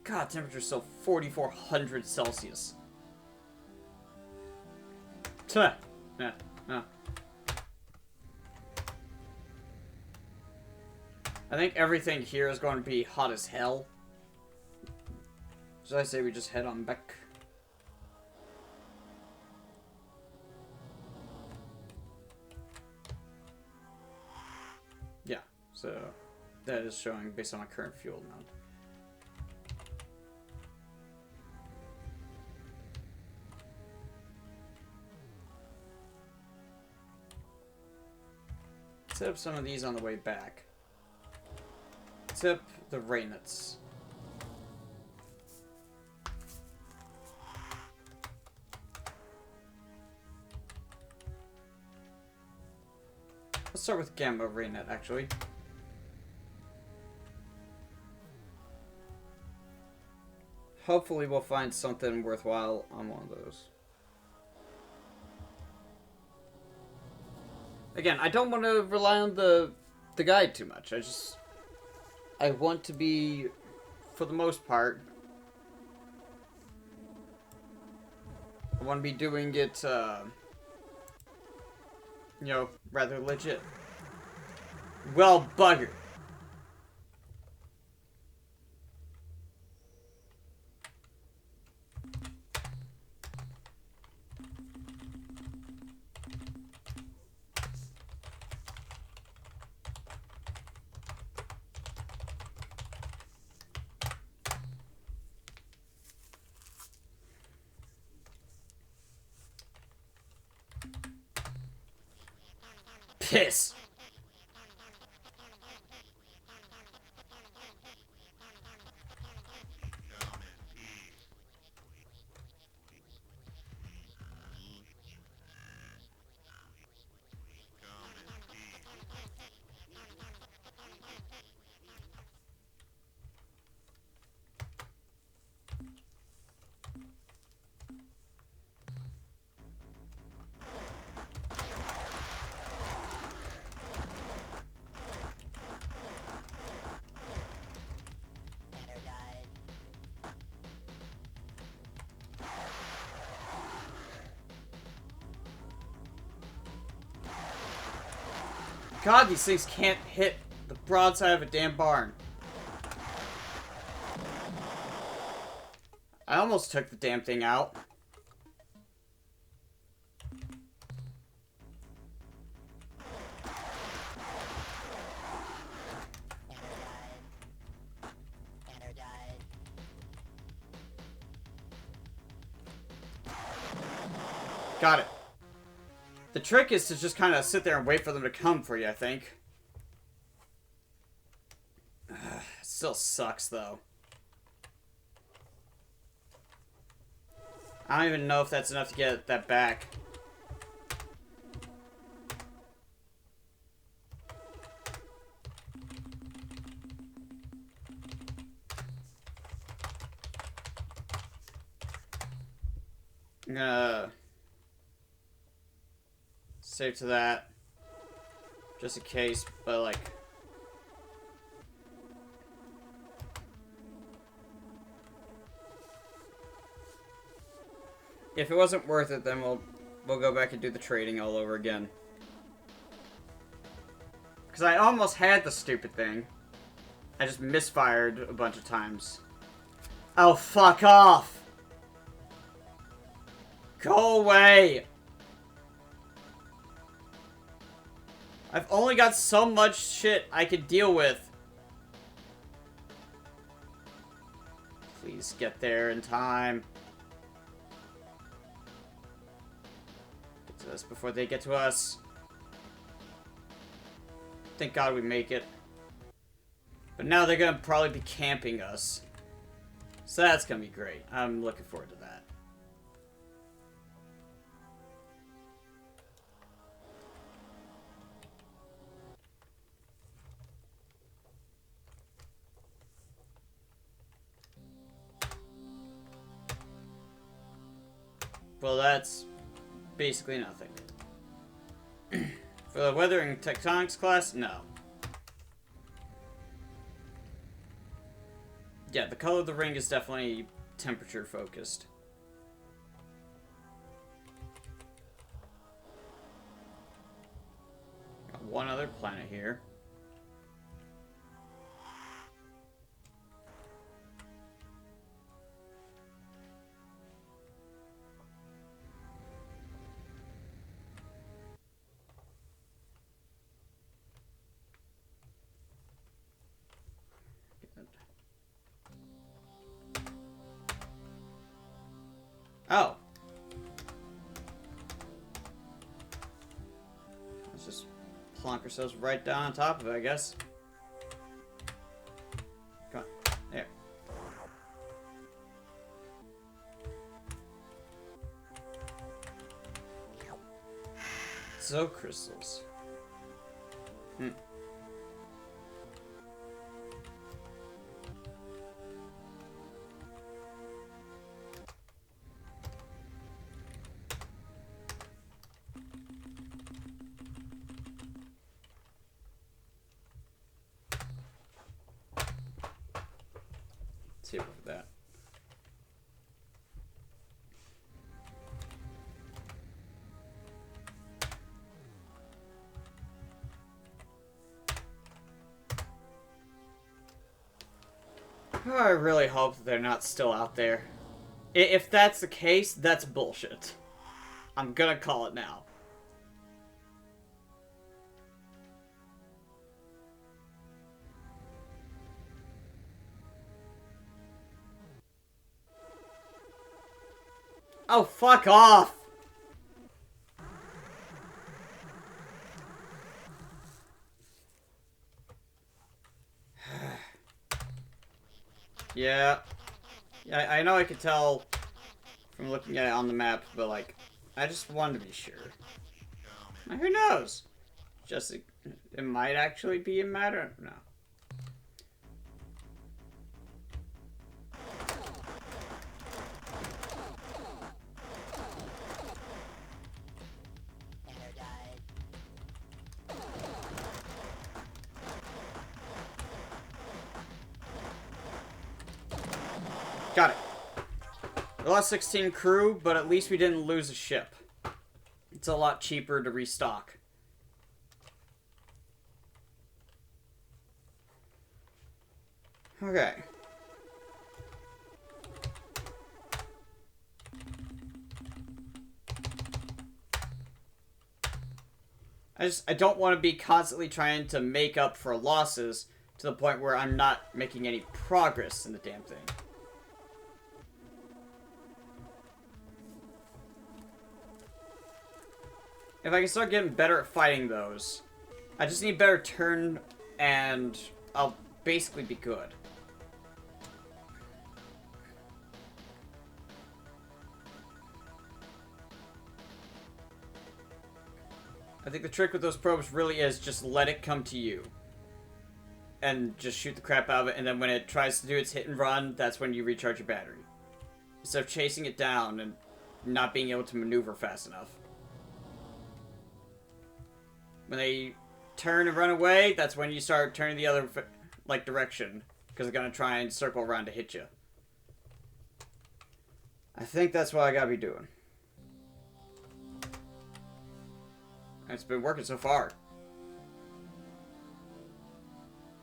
Speaker 1: God, temperature's still 4,400 Celsius. Tuh. Yeah, no. I think everything here is going to be hot as hell. So I say we just head on back. Yeah, so that is showing based on my current fuel amount. Set up some of these on the way back. Set up the Raynets. Let's start with Gamma Raynet, actually. Hopefully we'll find something worthwhile on one of those. Again, I don't want to rely on the guide too much. I want to be, for the most part, I want to be doing it, you know, rather legit. Well, bugger. Piss. God, these things can't hit the broadside of a damn barn. I almost took the damn thing out. Got it. The trick is to just kind of sit there and wait for them to come for you, I think. Still sucks, though. I don't even know if that's enough to get that back. I'm gonna save to that. Just in case, but like... If it wasn't worth it, then we'll go back and do the trading all over again. Because I almost had the stupid thing. I just misfired a bunch of times. Oh, fuck off! Go away! I've only got so much shit I could deal with. Please get there in time. Get to us before they get to us. Thank God we make it. But now they're gonna probably be camping us. So that's gonna be great. I'm looking forward to that. Well, that's basically nothing. For the Weathering Tectonics class, no. Yeah, the color of the ring is definitely temperature focused. Got one other planet here. Oh. Let's just plonk ourselves right down on top of it, I guess. Come on. There. So crystals. Hmm. See about that. Oh, I really hope that they're not still out there. If that's the case, that's bullshit. I'm gonna call it now. Oh, fuck off! Yeah. Yeah, I know I could tell from looking at it on the map, but like, I just wanted to be sure. Now, who knows? Just, it might actually be a matter. No. Got it. We lost 16 crew, but at least we didn't lose a ship. It's a lot cheaper to restock. Okay. I don't want to be constantly trying to make up for losses to the point where I'm not making any progress in the damn thing. If I can start getting better at fighting those, I just need better turn and I'll basically be good. I think the trick with those probes really is just let it come to you. And just shoot the crap out of it, and then when it tries to do its hit and run, that's when you recharge your battery. Instead of chasing it down and not being able to maneuver fast enough. When they turn and run away, that's when you start turning the other direction. Because they're going to try and circle around to hit you. I think that's what I gotta be doing. It's been working so far.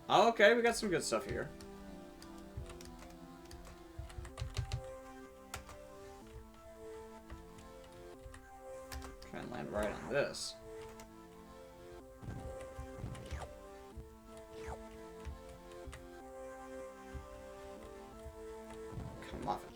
Speaker 1: Oh, okay, we got some good stuff here. Try and land right on this. Come off it.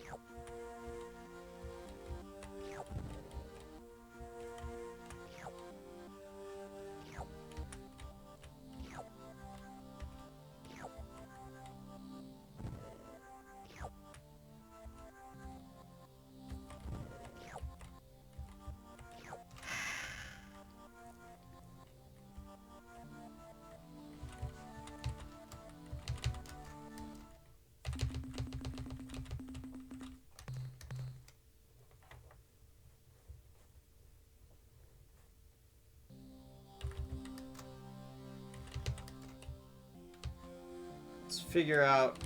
Speaker 1: Let's figure out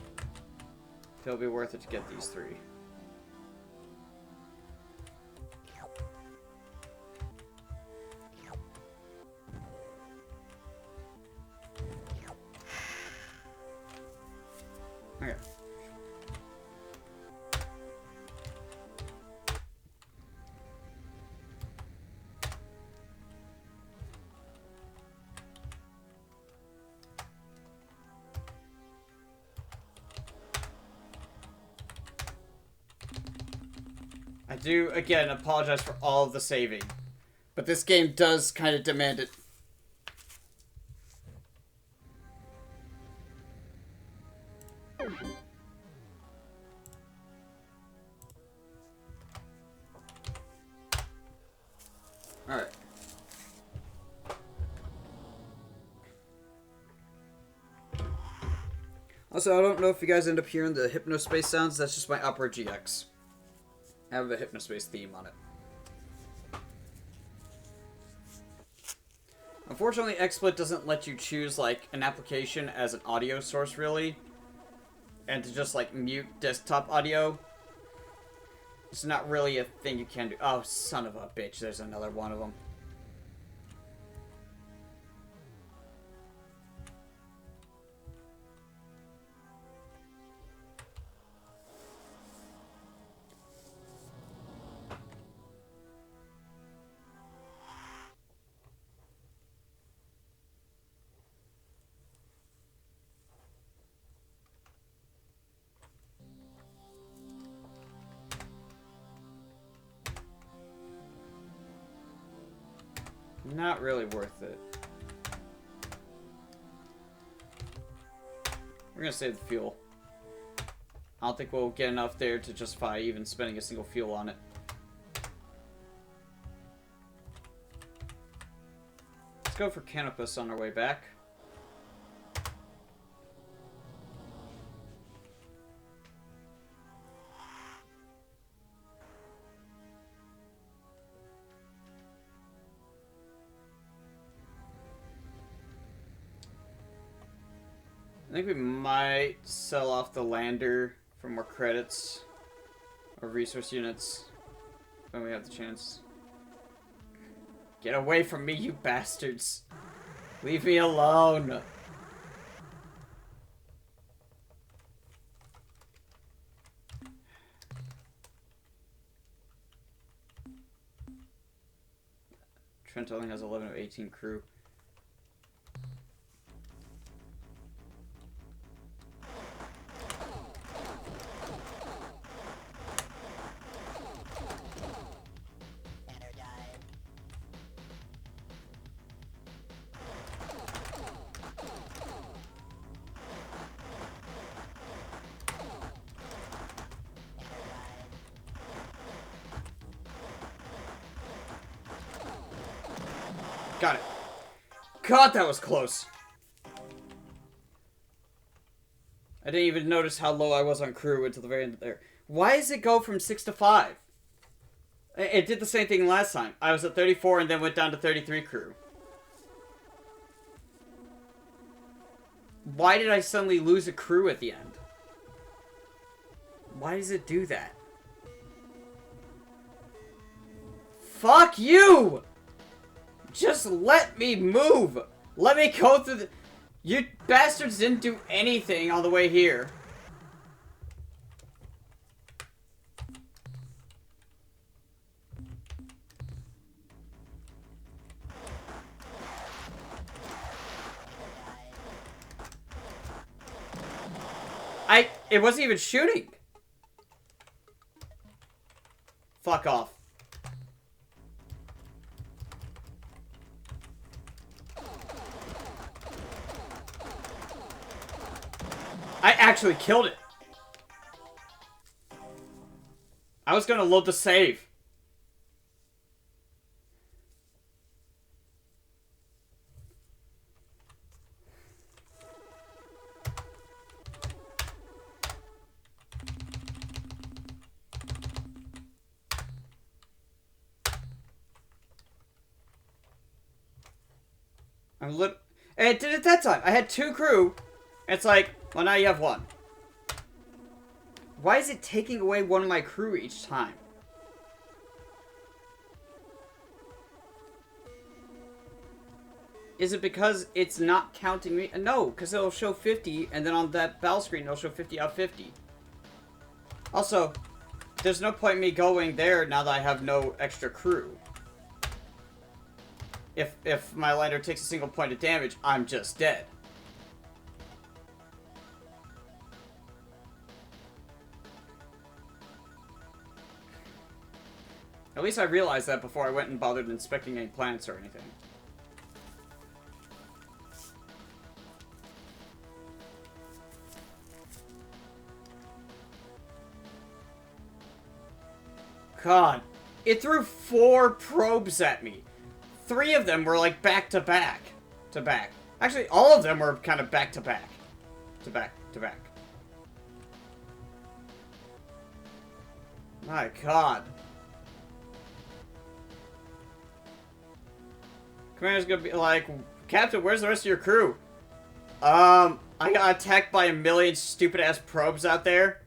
Speaker 1: if it'll be worth it to get these three. Okay. I do, again, apologize for all of the saving. But this game does kind of demand it. Alright. Also, I don't know if you guys end up hearing the Hypnospace sounds. That's just my Opera GX. I have a Hypnospace theme on it. Unfortunately, XSplit doesn't let you choose, like, an application as an audio source, really. And to just, like, mute desktop audio. It's not really a thing you can do. Oh, son of a bitch, there's another one of them. Not really worth it. We're gonna save the fuel. I don't think we'll get enough there to justify even spending a single fuel on it. Let's go for Canopus on our way back. I think we might sell off the lander for more credits or resource units when we have the chance. Get away from me, you bastards! Leave me alone! Trent only has 11 of 18 crew. Got it. God, that was close. I didn't even notice how low I was on crew until the very end there. Why does it go from 6 to 5? It did the same thing last time. I was at 34 and then went down to 33 crew. Why did I suddenly lose a crew at the end? Why does it do that? Fuck you! Just let me move! Let me go through the... You bastards didn't do anything on the way here. It wasn't even shooting. Fuck off. I actually killed it. I was gonna load the save. And it did it that time. I had 2 crew. It's like, well, now you have 1. Why is it taking away 1 of my crew each time? Is it because it's not counting me? No, because it'll show 50, and then on that battle screen, it'll show 50 out of 50. Also, there's no point in me going there now that I have no extra crew. If my lander takes a single point of damage, I'm just dead. At least I realized that before I went and bothered inspecting any planets or anything. God, it threw 4 probes at me. 3 of them were like back to back. To back. Actually, all of them were kind of back to back. To back to back. My God. Commander's gonna be like, Captain, where's the rest of your crew? I got attacked by a million stupid ass probes out there.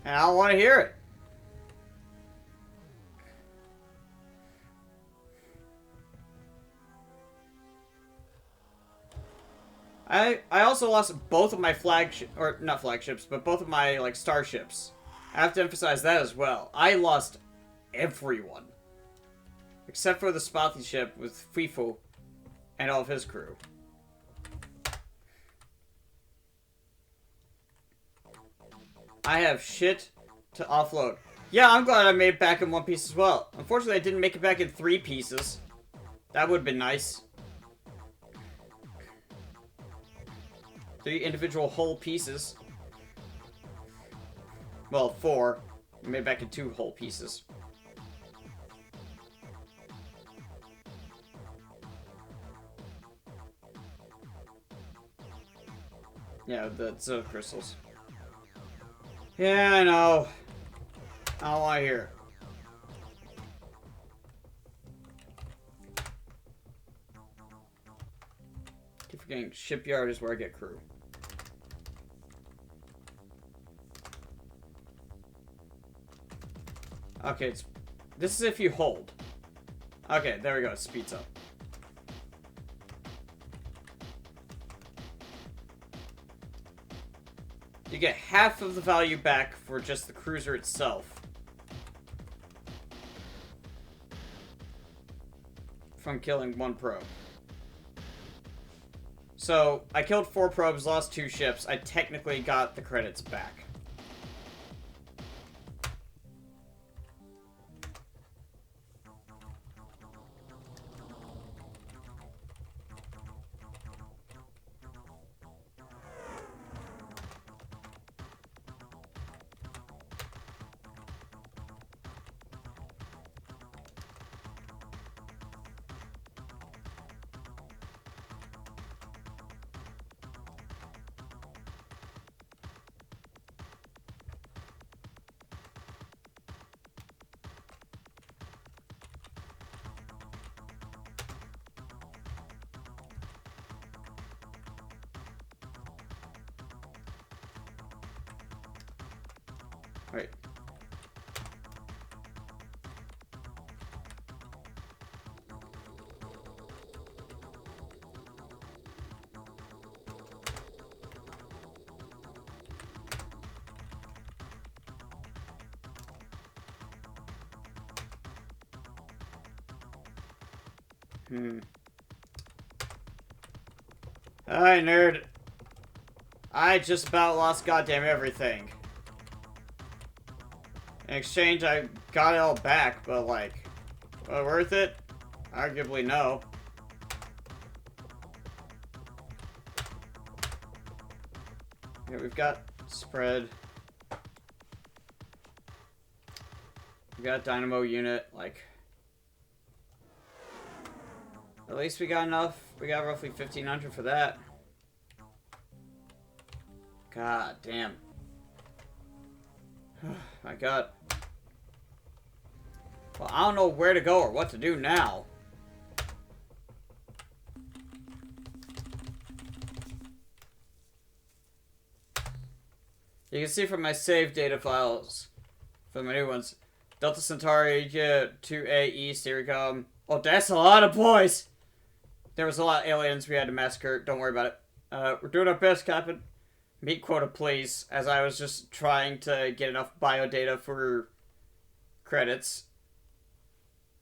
Speaker 1: And I don't want to hear it. I also lost both of my or not flagships, but both of my, like, starships. I have to emphasize that as well. I lost everyone. Except for the Spothy ship with FIFO and all of his crew. I have shit to offload. Yeah, I'm glad I made it back in 1 piece as well. Unfortunately, I didn't make it back in 3 pieces. That would have been nice. 3 individual whole pieces. Well, 4. I made it back in 2 whole pieces. Yeah, the Zilla crystals. Yeah, I know. I don't want to hear it. Keep forgetting shipyard is where I get crew. Okay, this is if you hold. Okay, there we go. It speeds up. You get half of the value back for just the cruiser itself. from killing one probe. So, I killed 4 probes, lost 2 ships. I technically got the credits back. Right. Alright, nerd. I just about lost goddamn everything. In exchange, I got it all back, but like, worth it? Arguably no. Yeah, we've got spread. We got dynamo unit, like. At least we got enough. We got roughly 1,500 for that. God damn. My god. Well, I don't know where to go or what to do now. You can see from my save data files, for my new ones, Delta Centauri, 2A East, here we come. Oh, that's a lot of boys! There was a lot of aliens we had to massacre. Don't worry about it. We're doing our best, Captain. Meet quota, please, as I was just trying to get enough bio data for credits.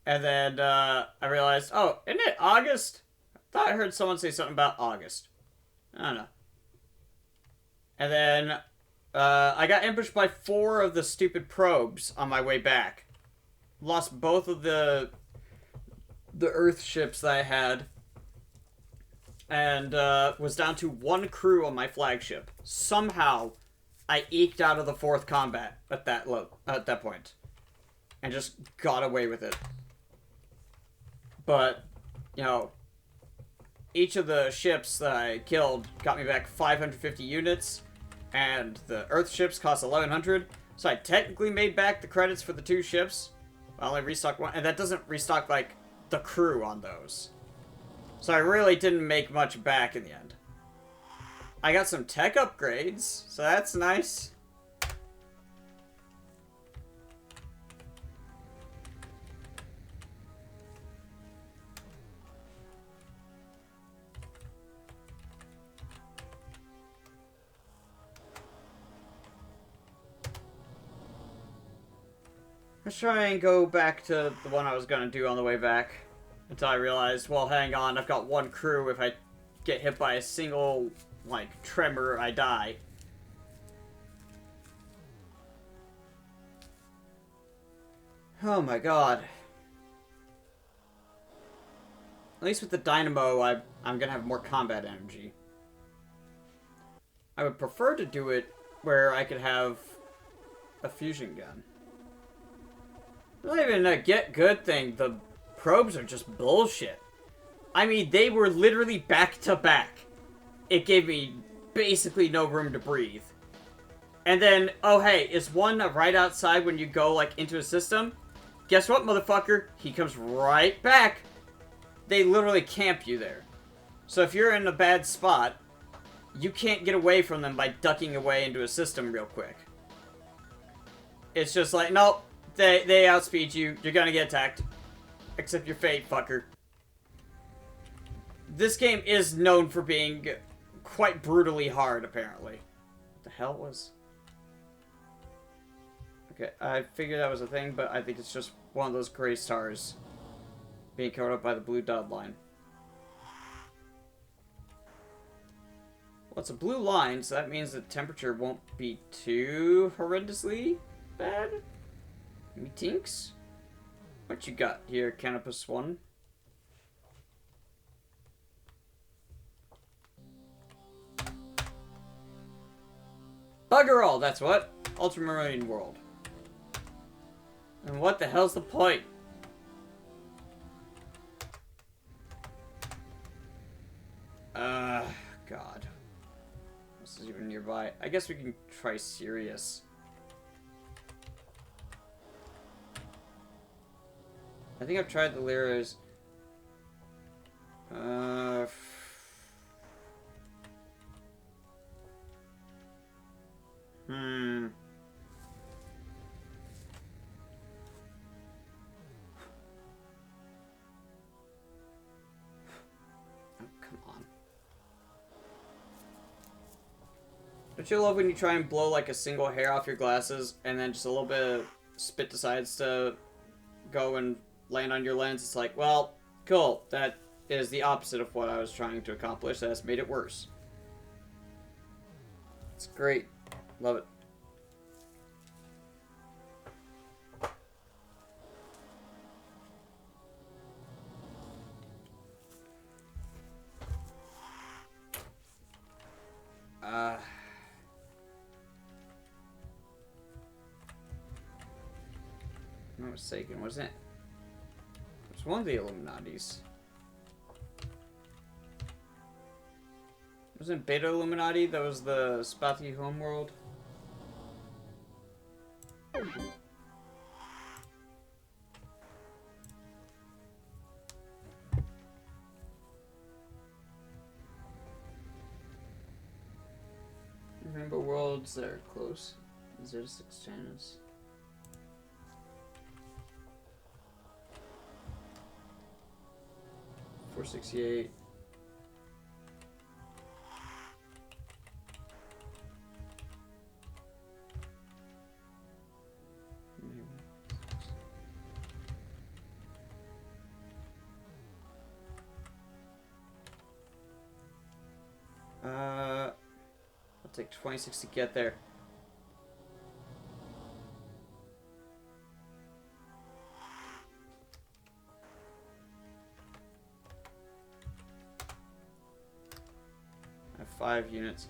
Speaker 1: And then, I realized, oh, isn't it August? I thought I heard someone say something about August. I don't know. And then, I got ambushed by 4 of the stupid probes on my way back. Lost both of the Earth ships that I had. And, was down to 1 crew on my flagship. Somehow, I eked out of the 4th combat at that point. And just got away with it. But, you know, each of the ships that I killed got me back 550 units, and the Earth ships cost 1,100, so I technically made back the credits for the 2 ships. I only restocked 1, and that doesn't restock, like, the crew on those. So I really didn't make much back in the end. I got some tech upgrades, so that's nice. Let's try and go back to the one I was going to do on the way back. Until I realized, well, hang on, I've got 1 crew. If I get hit by a single, like, tremor, I die. Oh my god. At least with the dynamo, I'm going to have more combat energy. I would prefer to do it where I could have a fusion gun. Not even a get good thing. The probes are just bullshit. I mean, they were literally back to back. It gave me basically no room to breathe. And then, oh hey, is one right outside when you go, like, into a system? Guess what, motherfucker? He comes right back. They literally camp you there. So if you're in a bad spot, you can't get away from them by ducking away into a system real quick. It's just like, nope. They outspeed you. You're gonna get attacked. Accept your fate, fucker. This game is known for being quite brutally hard, apparently. What the hell was... Okay, I figured that was a thing, but I think it's just one of those gray stars being covered up by the blue dotted line. Well, it's a blue line, so that means the temperature won't be too horrendously bad. Meetinks? What you got here, Canopus 1? Bugger all, that's what. Ultramarine world. And what the hell's the point? God. This is even nearby. I guess we can try Sirius. I think I've tried the Lyras. Don't you love when you try and blow like a single hair off your glasses and then just a little bit of spit decides to go and land on your lens? It's like, well, cool. That is the opposite of what I was trying to accomplish. That's made it worse. It's great. Love it. I'm not mistaken, wasn't it? It was one of the Illuminatis. Wasn't Beta Illuminati that was the Spathi homeworld? Rainbow worlds that are close. 0 to 6 channels. $468. It'll take 26 to get there. I have 5 units.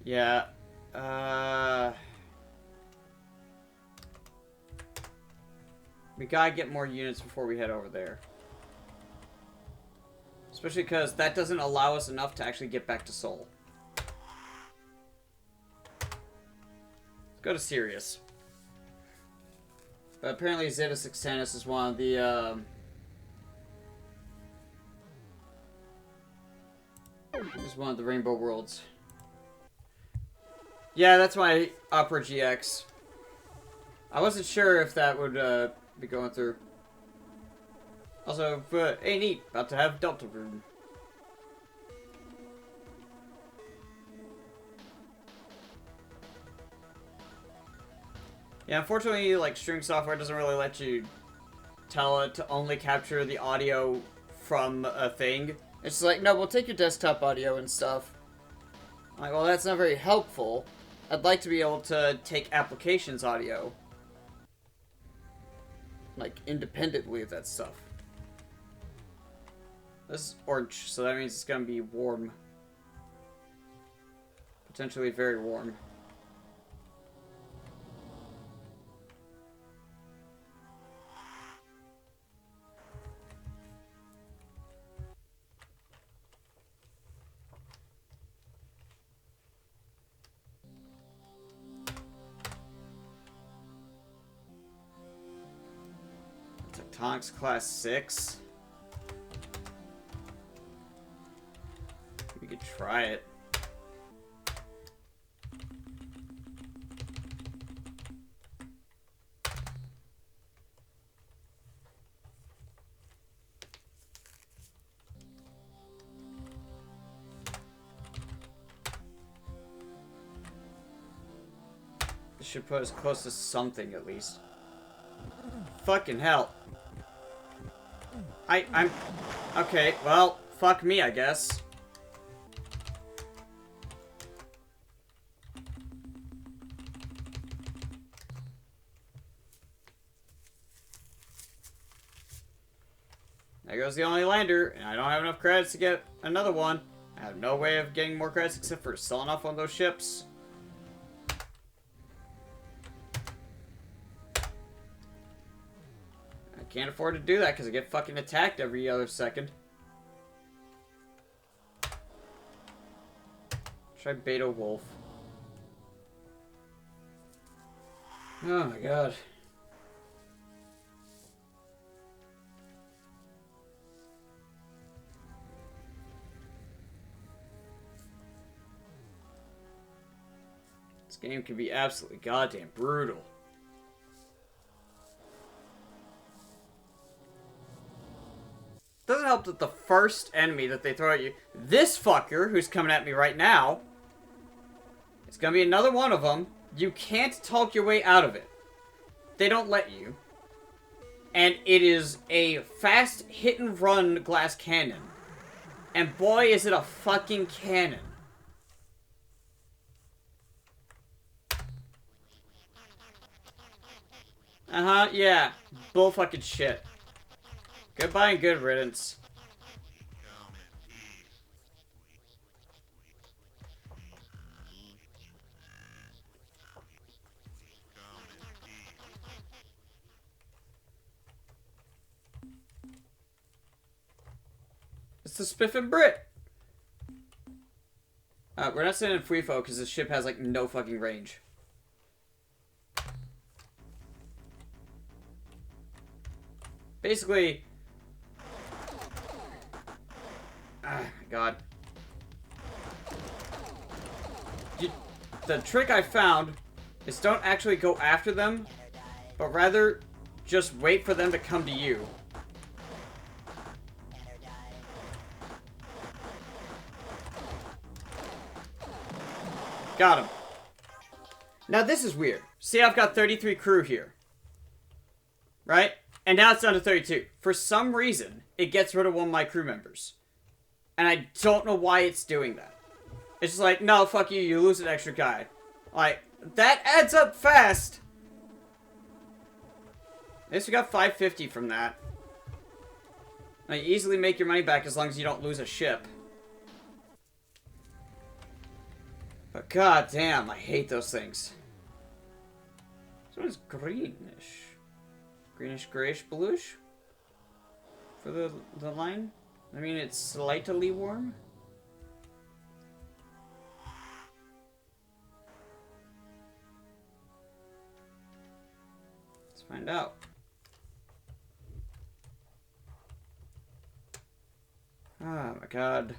Speaker 1: Yeah. We gotta get more units before we head over there. Especially because that doesn't allow us enough to actually get back to Sol. Let's go to Sirius. But apparently Zeta Sextantis is one of the, is one of the Rainbow Worlds. Yeah, that's my Opera GX. I wasn't sure if that would, be going through. Also, hey, neat, about to have Delta Rune. Yeah, unfortunately, like, streaming software doesn't really let you tell it to only capture the audio from a thing. It's like, no, we'll take your desktop audio and stuff. I'm like, well, that's not very helpful. I'd like to be able to take applications audio. Like, independently of that stuff. This is orange, so that means it's gonna be warm. Potentially very warm. Tectonics class 6. We could try it. This should put us close to something at least. Fucking hell. I'm... Okay, well, fuck me, I guess. There goes the only lander, and I don't have enough credits to get another one. I have no way of getting more credits except for selling off one of those ships. I can't afford to do that because I get fucking attacked every other second. Try Beta Wolf. Oh my god. This game can be absolutely goddamn brutal. Doesn't help that the first enemy that they throw at you, this fucker who's coming at me right now, it's gonna be another one of them. You can't talk your way out of it. They don't let you. And it is a fast hit and run glass cannon. And boy, is it a fucking cannon. Uh-huh, yeah. Bull fucking shit. Goodbye and good riddance. It's the Spiffin Brit. We're not sending Fuifo because this ship has like no fucking range. Basically, ah, God. The trick I found is don't actually go after them, but rather just wait for them to come to you. Got him. Now this is weird. See, I've got 33 crew here. Right? And now it's down to 32. For some reason, it gets rid of one of my crew members. And I don't know why it's doing that. It's just like, no, fuck you, you lose an extra guy. Like, that adds up fast. At least we got 550 from that. Now, you easily make your money back as long as you don't lose a ship. But god damn, I hate those things. This one is greenish. Greenish, grayish, bluish? For the line? I mean, it's slightly warm. Let's find out. Oh my god.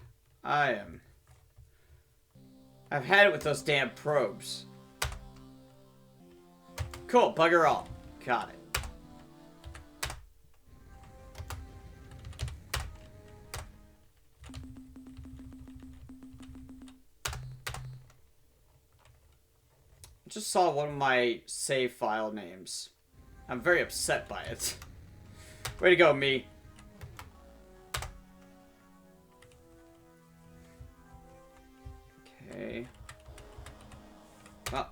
Speaker 1: I've had it with those damn probes. Cool, bugger all. Got it. I just saw one of my save file names. I'm very upset by it. Way to go, me. Okay.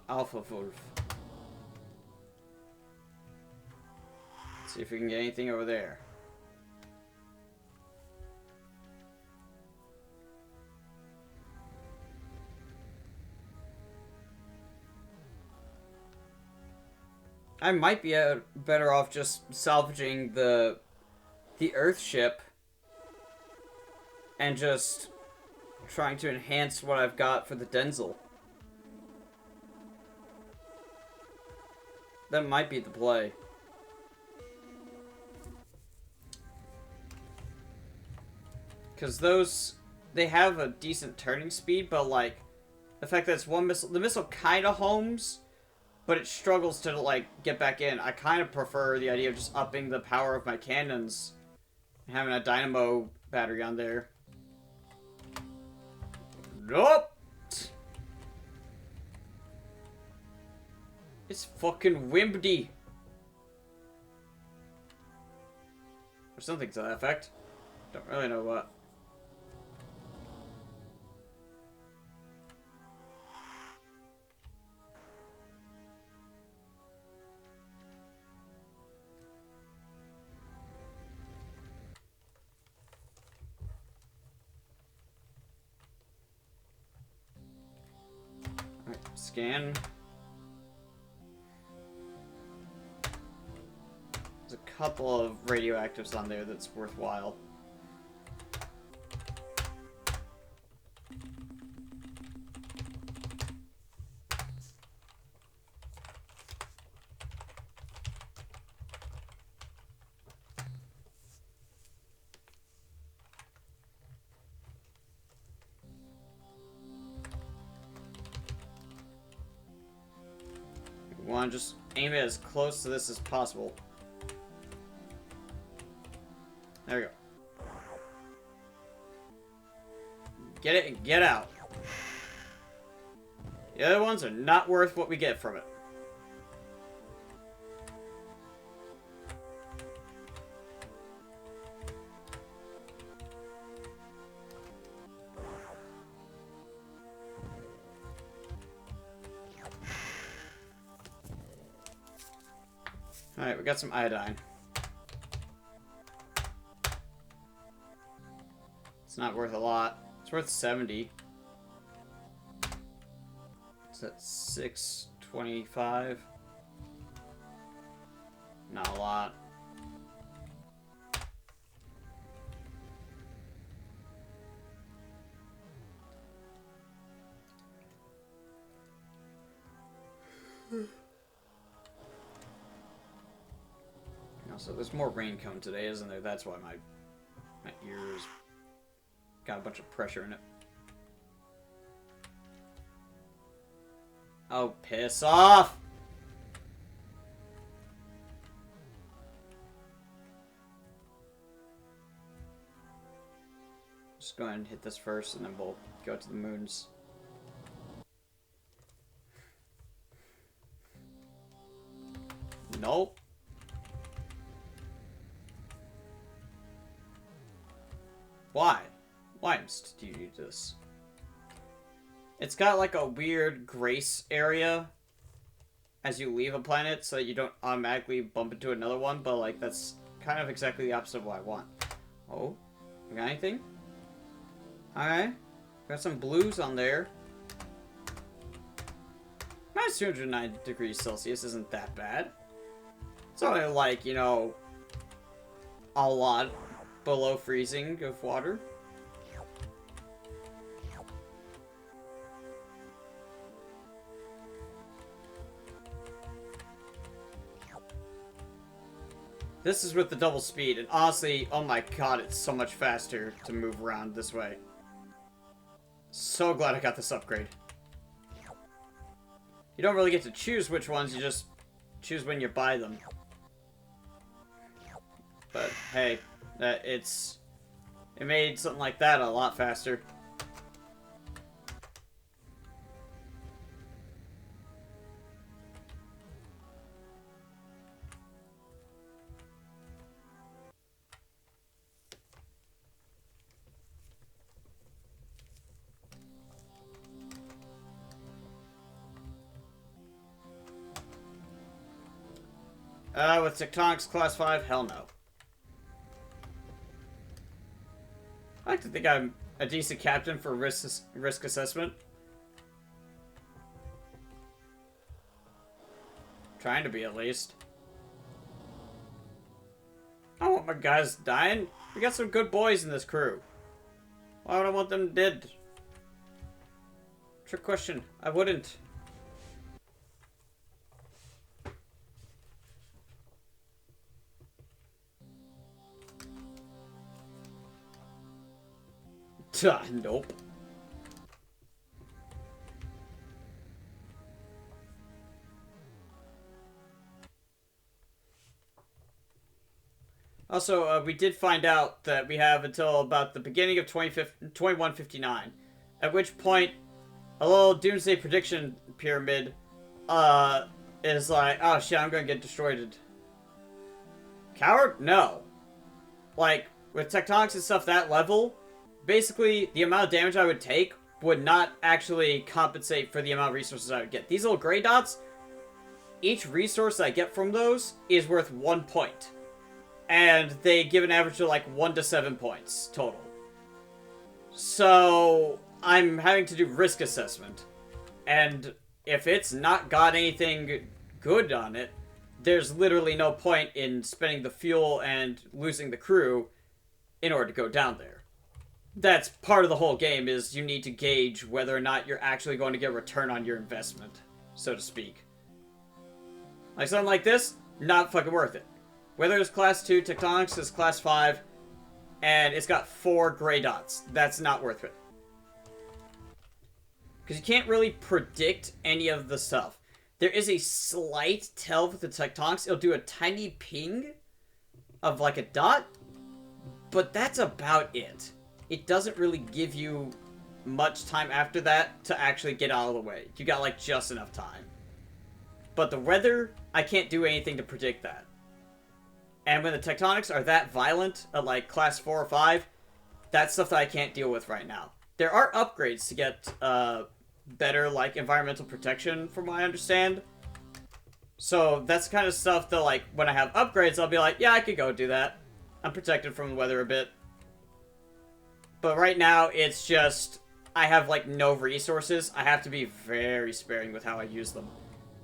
Speaker 1: Alpha Wolf. Let's see if we can get anything over there. I might be better off just salvaging the Earth ship and just trying to enhance what I've got for the Denzel. That might be the play. Because those, they have a decent turning speed, but like, the fact that it's one missile, the missile kind of homes, but it struggles to, like, get back in. I kind of prefer the idea of just upping the power of my cannons and having a dynamo battery on there. Nope! It's fucking Wimbledon. For something to that effect. Don't really know what. Alright, scan. There's a couple of radioactives on there that's worthwhile. We want to just aim it as close to this as possible. There we go. Get it and get out. The other ones are not worth what we get from it. Alright, we got some iodine. It's not worth a lot. It's worth 70. Is that 625? Not a lot. Also, there's more rain coming today, isn't there? That's why my ears got a bunch of pressure in it. Oh, piss off! Just go ahead and hit this first, and then we'll go to the moons. Nope. Why? Why do you do this? It's got like a weird grace area as you leave a planet so that you don't automatically bump into another one, but like that's kind of exactly the opposite of what I want. Oh, we got anything? Alright. Got some blues on there. Minus 209 degrees Celsius isn't that bad. It's only like, you know, a lot below freezing of water. This is with the double speed, and honestly, oh my god, it's so much faster to move around this way. So glad I got this upgrade. You don't really get to choose which ones, you just choose when you buy them. But hey, it made something like that a lot faster. With Tectonics Class 5, hell no. I like to think I'm a decent captain for risk assessment. Trying to be, at least. I don't want my guys dying. We got some good boys in this crew. Why would I want them dead? Trick question. I wouldn't. Nope. Also, we did find out that we have until about the beginning of 2159, at which point a little doomsday prediction pyramid is like, oh shit, I'm gonna get destroyed. Coward? No. like, with Tectonics and stuff that level, basically, the amount of damage I would take would not actually compensate for the amount of resources I would get. These little gray dots, each resource I get from those is worth 1 point. And they give an average of like 1 to 7 points total. So I'm having to do risk assessment. And if it's not got anything good on it, there's literally no point in spending the fuel and losing the crew in order to go down there. That's part of the whole game, is you need to gauge whether or not you're actually going to get a return on your investment, so to speak. Like something like this, not fucking worth it. Whether it's class 2, Tectonics is class 5, and it's got 4 gray dots. That's not worth it. Because you can't really predict any of the stuff. There is a slight tell with the Tectonics. It'll do a tiny ping of like a dot, but that's about it. It doesn't really give you much time after that to actually get out of the way. You got like just enough time. But the weather, I can't do anything to predict that. And when the Tectonics are that violent at like class 4 or 5, that's stuff that I can't deal with right now. There are upgrades to get better like environmental protection from what I understand. So that's the kind of stuff that like when I have upgrades, I'll be like, yeah, I could go do that. I'm protected from the weather a bit. But right now, it's just, I have, like, no resources. I have to be very sparing with how I use them.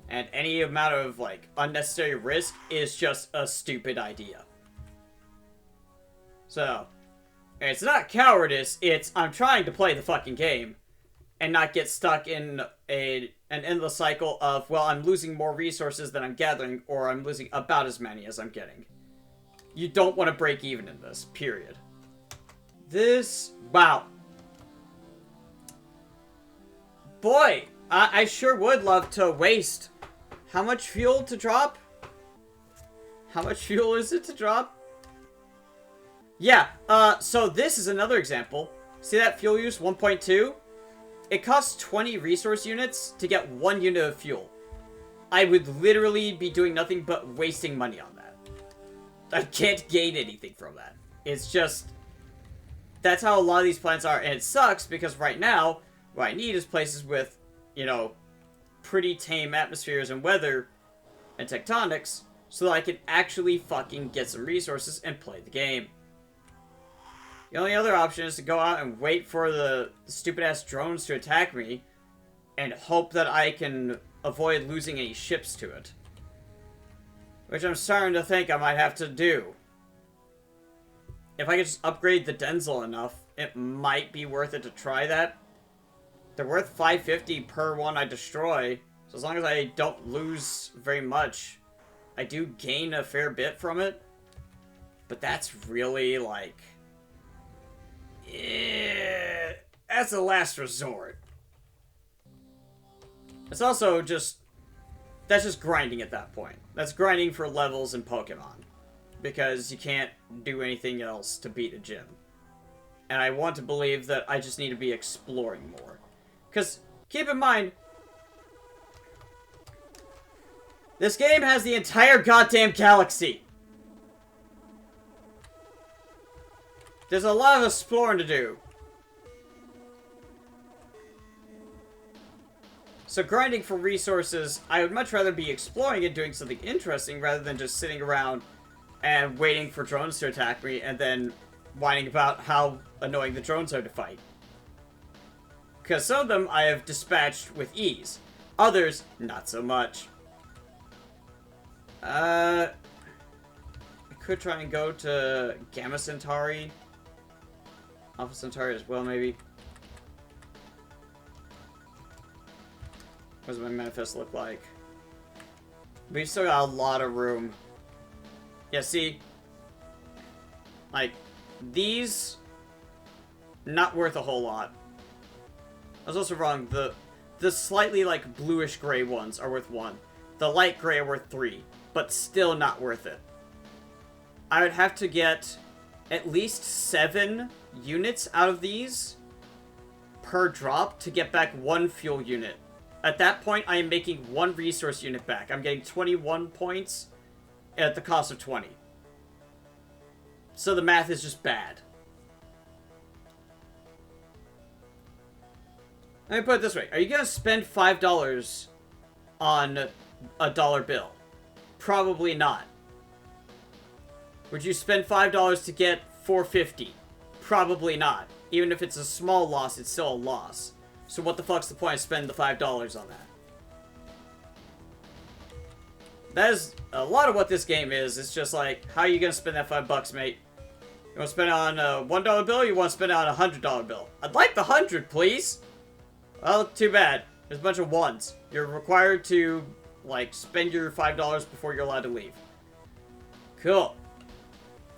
Speaker 1: And any amount of, like, unnecessary risk is just a stupid idea. So, it's not cowardice, it's I'm trying to play the fucking game. And not get stuck in an endless cycle of, well, I'm losing more resources than I'm gathering, or I'm losing about as many as I'm getting. You don't want to break even in this, period. Wow. Boy, I sure would love to waste. How much fuel to drop? How much fuel is it to drop? Yeah, so this is another example. See that fuel use, 1.2? It costs 20 resource units to get 1 unit of fuel. I would literally be doing nothing but wasting money on that. I can't gain anything from that. It's just... That's how a lot of these planets are, and it sucks because right now, what I need is places with, you know, pretty tame atmospheres and weather and tectonics, so that I can actually fucking get some resources and play the game. The only other option is to go out and wait for the stupid-ass drones to attack me, and hope that I can avoid losing any ships to it. Which I'm starting to think I might have to do. If I could just upgrade the Denzel enough, it might be worth it to try that. They're worth 550 per one I destroy, so as long as I don't lose very much, I do gain a fair bit from it. But that's really, like... that's a last resort. It's also just... That's just grinding at that point. That's grinding for levels in Pokemon. Because you can't do anything else to beat a gym. And I want to believe that I just need to be exploring more. Because, keep in mind, this game has the entire goddamn galaxy. There's a lot of exploring to do. So grinding for resources, I would much rather be exploring and doing something interesting rather than just sitting around and waiting for drones to attack me, and then whining about how annoying the drones are to fight. Because some of them I have dispatched with ease. Others, not so much. I could try and go to Gamma Centauri. Alpha Centauri as well, maybe. What does my manifest look like? We've still got a lot of room. Yeah, see? Like, these... not worth a whole lot. I was also wrong. The slightly, like, bluish-gray ones are worth 1. The light gray are worth 3. But still not worth it. I would have to get at least 7 units out of these per drop to get back 1 fuel unit. At that point, I am making 1 resource unit back. I'm getting 21 points at the cost of 20. So the math is just bad. Let me put it this way. Are you going to spend $5 on a dollar bill? Probably not. Would you spend $5 to get $4.50? Probably not. Even if it's a small loss, it's still a loss. So what the fuck's the point of spending the $5 on that? That is a lot of what this game is. It's just like, how are you going to spend that $5, mate? You want to spend it on a $1 bill or you want to spend it on a $100 bill? I'd like the 100, please. Well, too bad. There's a bunch of ones. You're required to, like, spend your $5 before you're allowed to leave. Cool.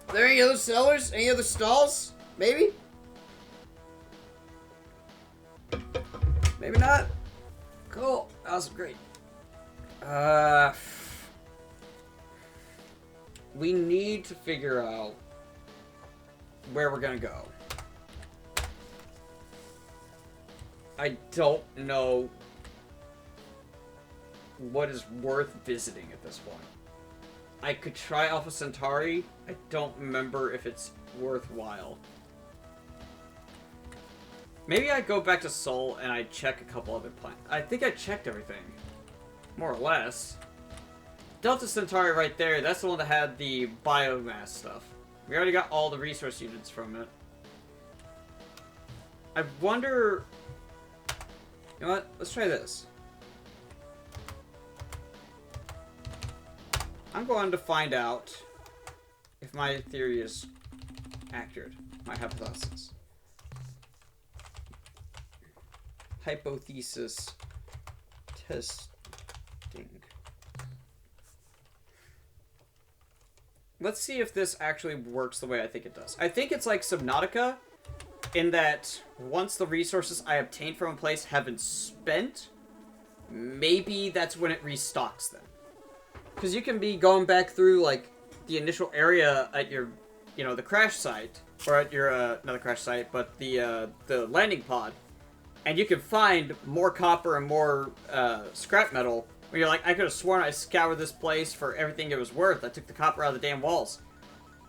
Speaker 1: Are there any other sellers? Any other stalls? Maybe? Maybe not? Cool. Awesome. Great. We need to figure out where we're gonna go. I don't know what is worth visiting at this point. I could try Alpha Centauri. I don't remember if it's worthwhile. Maybe I go back to Sol and I check a couple other planets. I think I checked everything. More or less. Delta Centauri right there, that's the one that had the biomass stuff. We already got all the resource units from it. I wonder... You know what? Let's try this. I'm going to find out if my theory is accurate. My hypothesis. Hypothesis testing. Let's see if this actually works the way I think it does. I think it's like Subnautica, in that once the resources I obtained from a place have been spent, maybe that's when it restocks them. Because you can be going back through, like, the initial area at your, you know, the crash site, or at your, not the crash site, but the landing pod, and you can find more copper and more, scrap metal, where you're like, I could have sworn I scoured this place for everything it was worth. I took the copper out of the damn walls.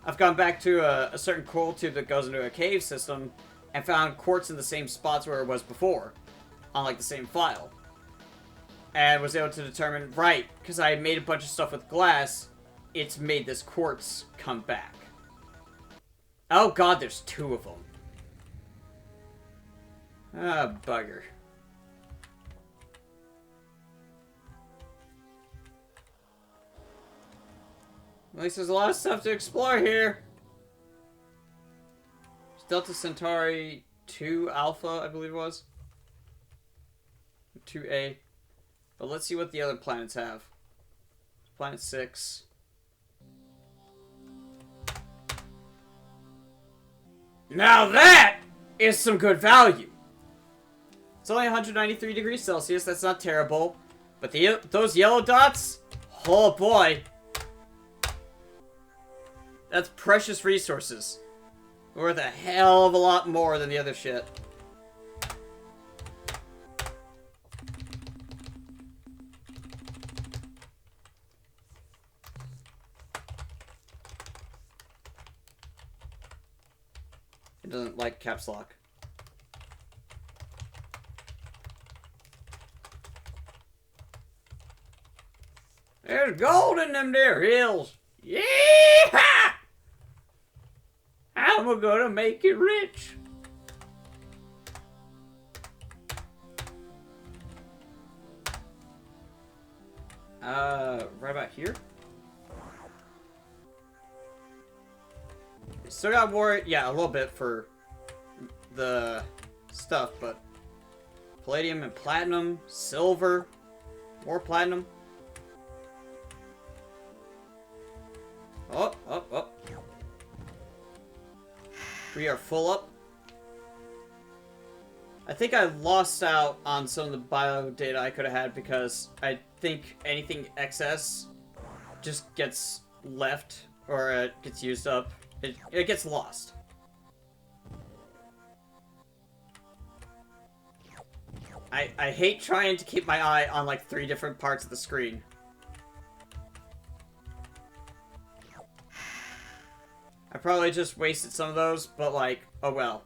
Speaker 1: I've gone back to a certain coal tube that goes into a cave system, and found quartz in the same spots where it was before, on, like, the same file. And was able to determine, right, because I made a bunch of stuff with glass, it's made this quartz come back. Oh god, there's 2 of them. Ah, bugger. At least there's a lot of stuff to explore here. Delta Centauri 2 Alpha, I believe it was. 2A. But let's see what the other planets have. Planet 6. Now that is some good value. It's only 193 degrees Celsius. That's not terrible. But those yellow dots? Oh boy. That's precious resources. Worth a hell of a lot more than the other shit. It doesn't like caps lock. There's gold in them there hills. Yeah! I'm gonna make it rich. Right about here. Still got more, yeah, a little bit for the stuff, but palladium and platinum, silver, more platinum. Oh, oh, oh. We are full up. I think I lost out on some of the bio data I could have had because I think anything excess just gets left or gets used up. It gets lost. I hate trying to keep my eye on like 3 different parts of the screen. I probably just wasted some of those, but like, oh well.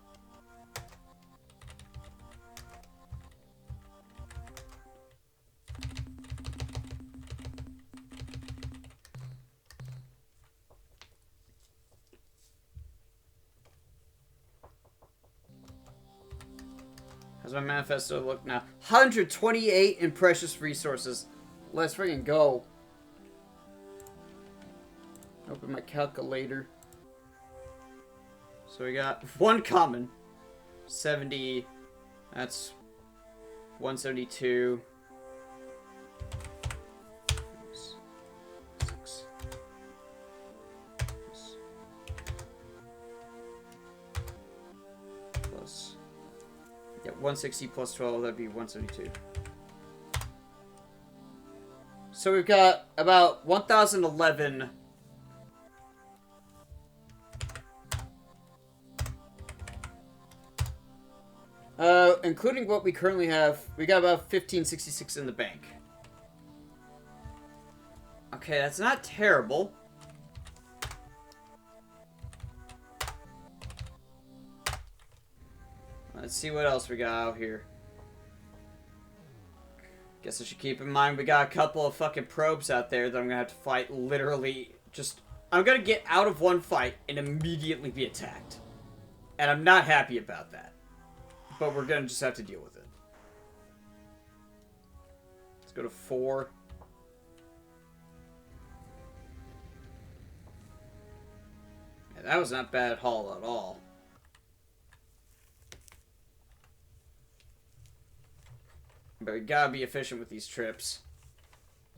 Speaker 1: How's my manifesto look now? 128 in precious resources. Let's freaking go. Open my calculator. So we got one common. 70. That's 172. 6. Plus. Yeah, 160 plus 12, that'd be 172. So we've got about 1,011. Including what we currently have, we got about 1566 in the bank. Okay, that's not terrible. Let's see what else we got out here. Guess I should keep in mind we got a couple of fucking probes out there that I'm gonna have to fight literally just... I'm gonna get out of one fight and immediately be attacked. And I'm not happy about that. But we're gonna just have to deal with it. Let's go to 4. Yeah, that was not bad haul at all. But we gotta be efficient with these trips.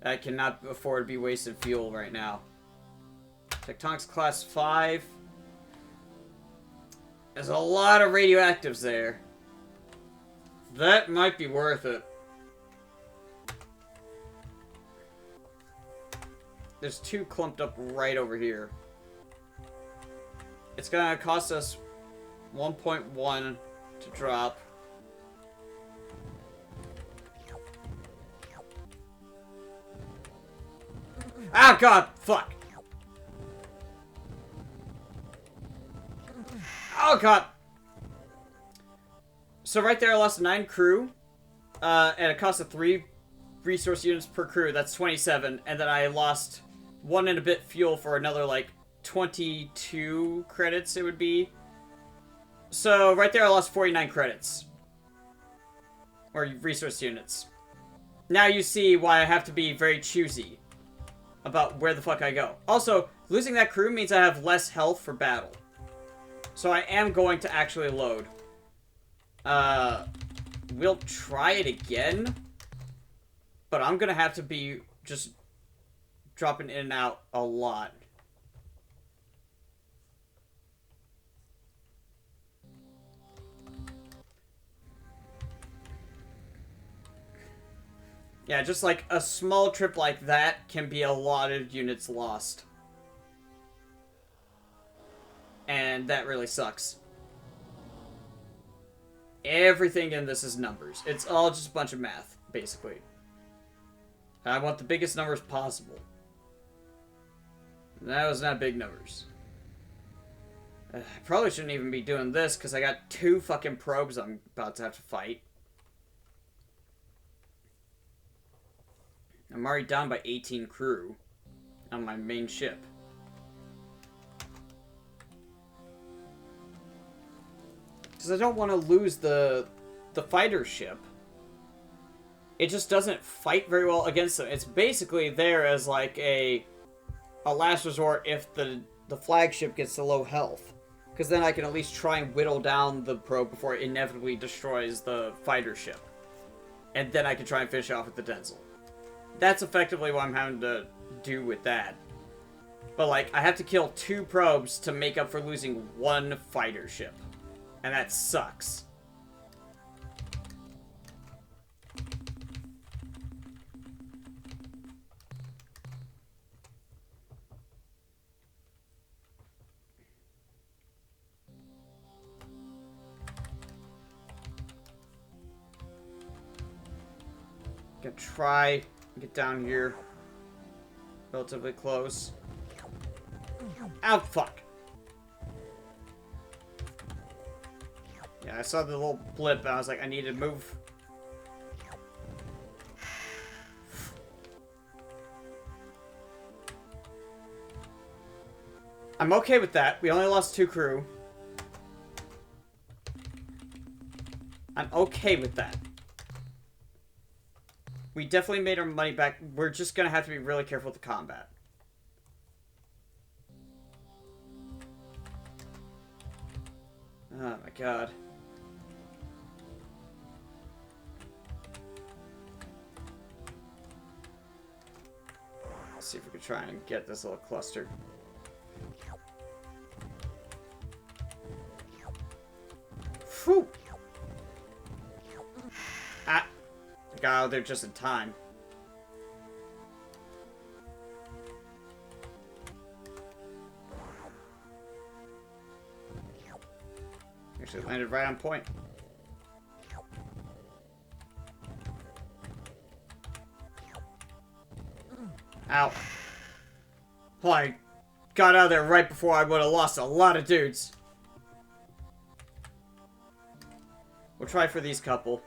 Speaker 1: I cannot afford to be wasting fuel right now. Tectonics class 5. There's a lot of radioactives there. That might be worth it. There's 2 clumped up right over here. It's gonna cost us 1.1 to drop. Ah, God! Fuck! Oh, God! So right there I lost 9 crew. At a cost of 3 resource units per crew. That's 27. And then I lost 1 and a bit fuel for another, like, 22 credits it would be. So right there I lost 49 credits. Or resource units. Now you see why I have to be very choosy about where the fuck I go. Also, losing that crew means I have less health for battle. So I am going to actually load. We'll try it again. But I'm gonna have to be just dropping in and out a lot. Yeah, just like a small trip like that can be a lot of units lost. And that really sucks. Everything in this is numbers. It's all just a bunch of math, basically. And I want the biggest numbers possible. And that was not big numbers. I probably shouldn't even be doing this, because I got 2 fucking probes I'm about to have to fight. I'm already down by 18 crew on my main ship. Because I don't want to lose the fighter ship. It just doesn't fight very well against them. It's basically there as like a last resort if the flagship gets to low health. Because then I can at least try and whittle down the probe before it inevitably destroys the fighter ship. And then I can try and finish off with the Denzel. That's effectively what I'm having to do with that. But, like, I have to kill 2 probes to make up for losing 1 fighter ship. And that sucks. Gonna try get down here relatively close. Ow, fuck. I saw the little blip and I was like, I need to move. I'm okay with that. We only lost 2 crew. I'm okay with that. We definitely made our money back. We're just gonna have to be really careful with the combat. Oh my god. Let's see if we can try and get this little cluster. Whew! Ah! I got out there just in time. Actually landed right on point. Ow. Well, I got out there right before I would have lost a lot of dudes. We'll try for these couple.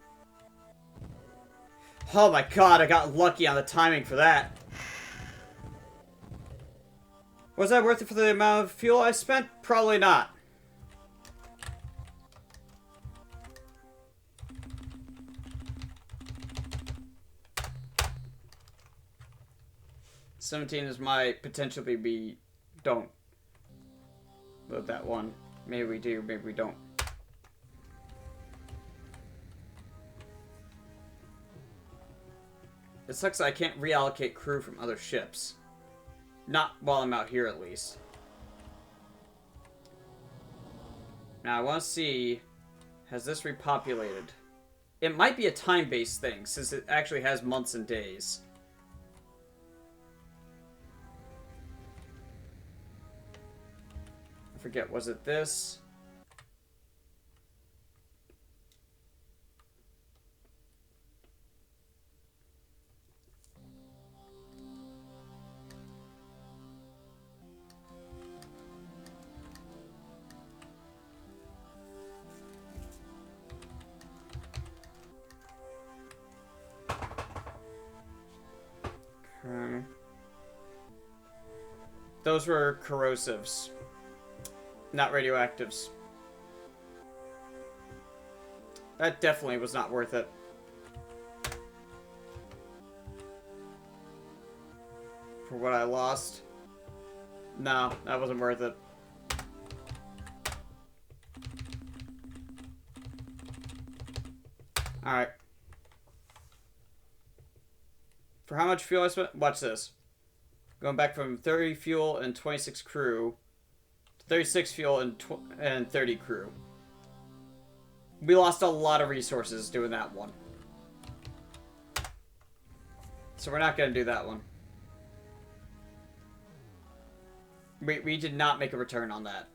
Speaker 1: Oh my god, I got lucky on the timing for that. Was that worth it for the amount of fuel I spent? Probably not. $17 is my potentially be don't. Load that one. Maybe we do, maybe we don't. It sucks that I can't reallocate crew from other ships. Not while I'm out here, at least. Now, I want to see... Has this repopulated? It might be a time-based thing, since it actually has months and days. I forget, was it this? Those were corrosives, not radioactives. That definitely was not worth it. For what I lost. No, that wasn't worth it. Alright. For how much fuel I spent? Watch this. Going back from 30 fuel and 26 crew to 36 fuel and 30 crew. We lost a lot of resources doing that one. So we're not going to do that one. We did not make a return on that.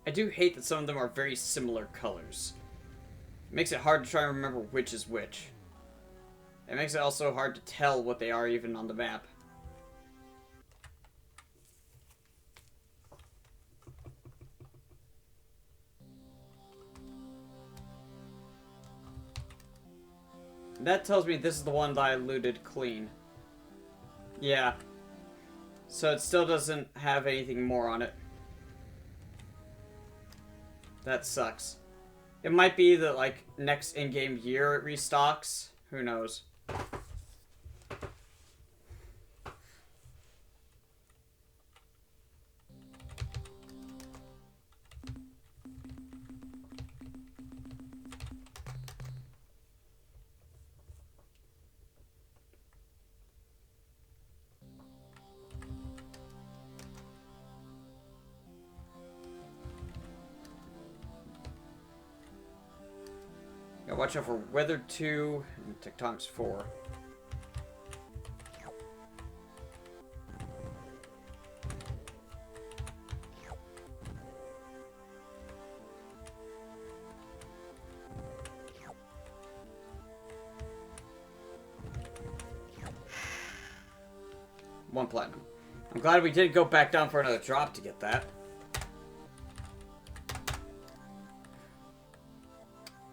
Speaker 1: I do hate that some of them are very similar colors. It makes it hard to try and remember which is which. It makes it also hard to tell what they are even on the map. That tells me this is the one that I looted clean. Yeah. So it still doesn't have anything more on it. That sucks. It might be that, like, next in-game year it restocks. Who knows? Gotta watch out for Weather 2 and Tectonics 4. 1 platinum. I'm glad we didn't go back down for another drop to get that.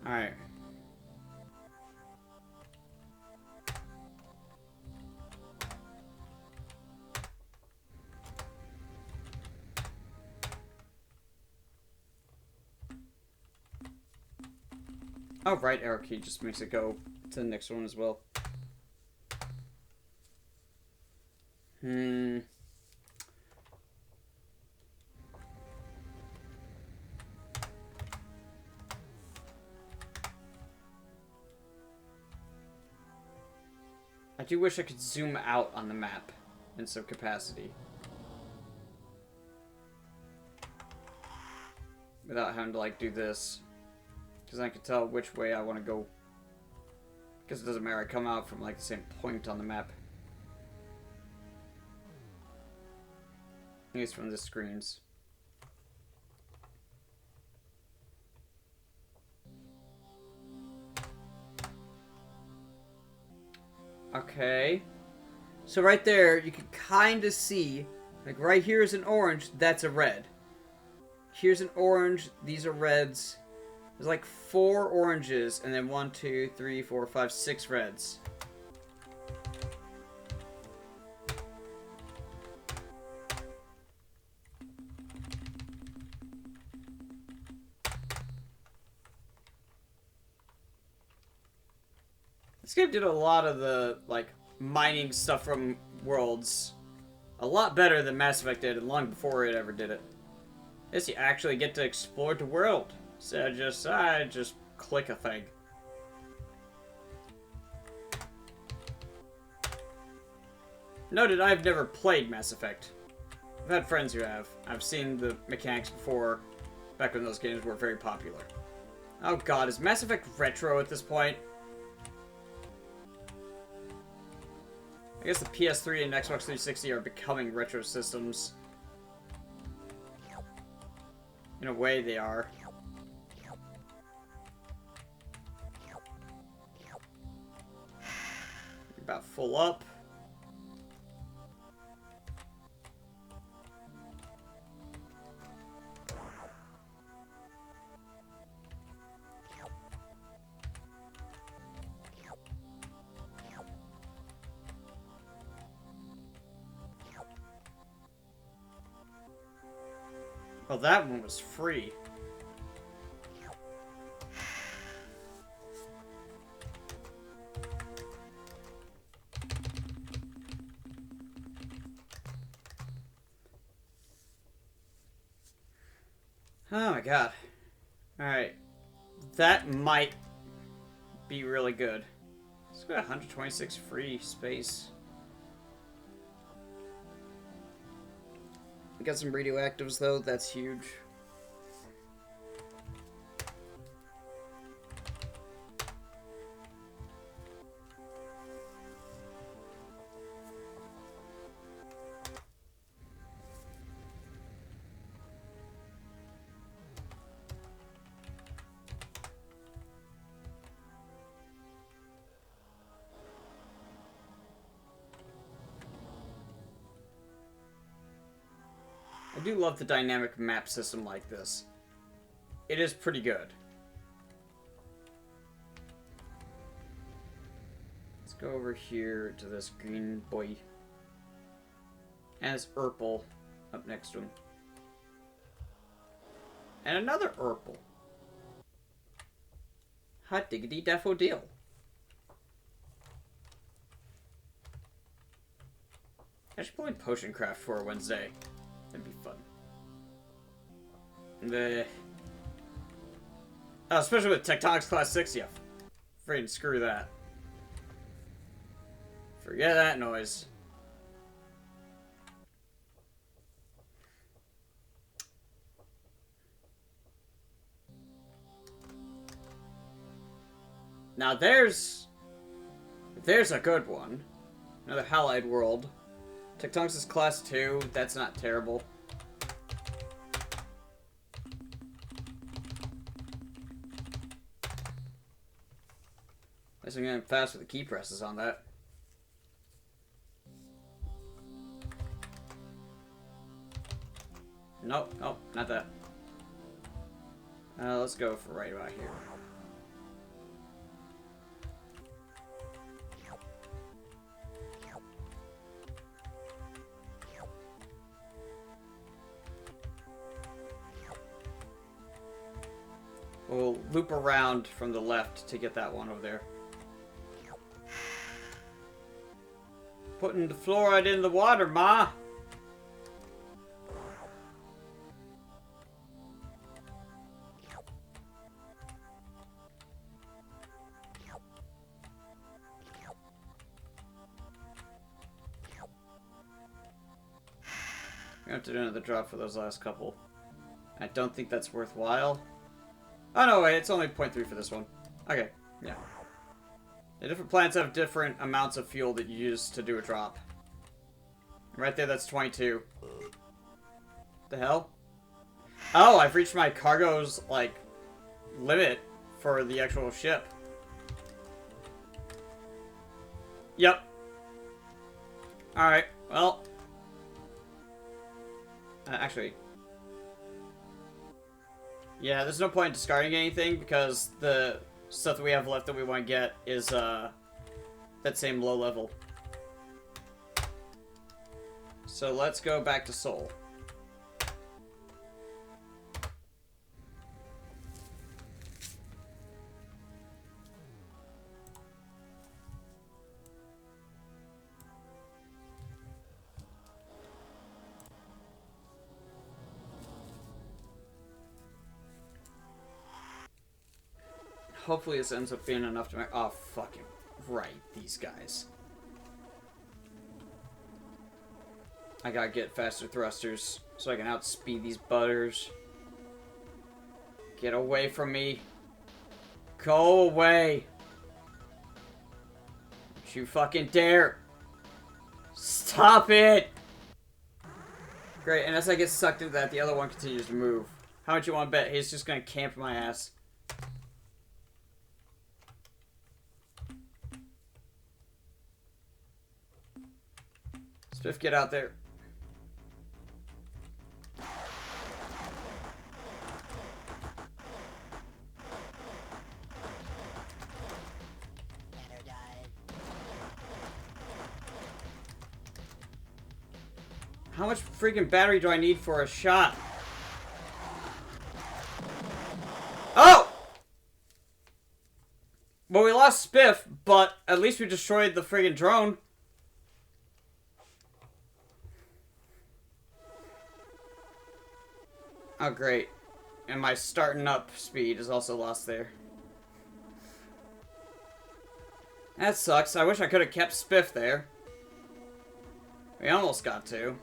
Speaker 1: Alright. Oh, right, arrow key just makes it go to the next one as well. I do wish I could zoom out on the map in some capacity. Without having to, like, do this. Because I can tell which way I want to go. Because it doesn't matter, I come out from, like, the same point on the map. At least from the screens. Okay. So right there, you can kind of see, like right here is an orange, that's a red. Here's an orange, these are reds. There's like 4 oranges, and then 1, 2, 3, 4, 5, 6 reds. This game did a lot of the, like, mining stuff from worlds a lot better than Mass Effect did, and long before it ever did it. Yes, you actually get to explore the world. So I just click a thing. Noted, I've never played Mass Effect. I've had friends who have. I've seen the mechanics before, back when those games were very popular. Oh god, is Mass Effect retro at this point? I guess the PS3 and Xbox 360 are becoming retro systems. In a way, they are. About full up. Oh, that one was free. Oh my god. Alright. That might be really good. Let's go 126 free space. We got some radioactives though, that's huge. I do love the dynamic map system like this. It is pretty good. Let's go over here to this green boy. And it's Urple up next to him. And another Urple. Hot diggity daffodil. I should play Potion Craft for a Wednesday. That'd be fun. Oh, especially with Tectonics Class 6, yeah. Afraid screw that. Forget that noise. Now there's a good one. Another Halide world. Tectonics is Class 2. That's not terrible. At least I'm getting fast with the key presses on that. Nope, nope, not that. Let's go for right about here. We'll loop around from the left to get that one over there. Putting the fluoride in the water, Ma! We have to do another drop for those last couple. I don't think that's worthwhile. Oh, no, wait, it's only 0.3 for this one. Okay, yeah. The different planets have different amounts of fuel that you use to do a drop. Right there, that's 22. The hell? Oh, I've reached my cargo's, like, limit for the actual ship. Yep. Alright, well. Actually. Yeah, there's no point in discarding anything because the stuff that we have left that we want to get is that same low level. So let's go back to Sol. Hopefully this ends up being enough to make... Oh, fucking right, these guys. I gotta get faster thrusters so I can outspeed these butters. Get away from me. Go away. Don't you fucking dare. Stop it. Great, and as I get sucked into that, the other one continues to move. How much you want to bet he's just gonna camp my ass? Spiff, get out there. How much freaking battery do I need for a shot? Oh! Well, we lost Spiff, but at least we destroyed the friggin' drone. Oh, great. And my starting up speed is also lost there. That sucks. I wish I could have kept Spiff there. We almost got to.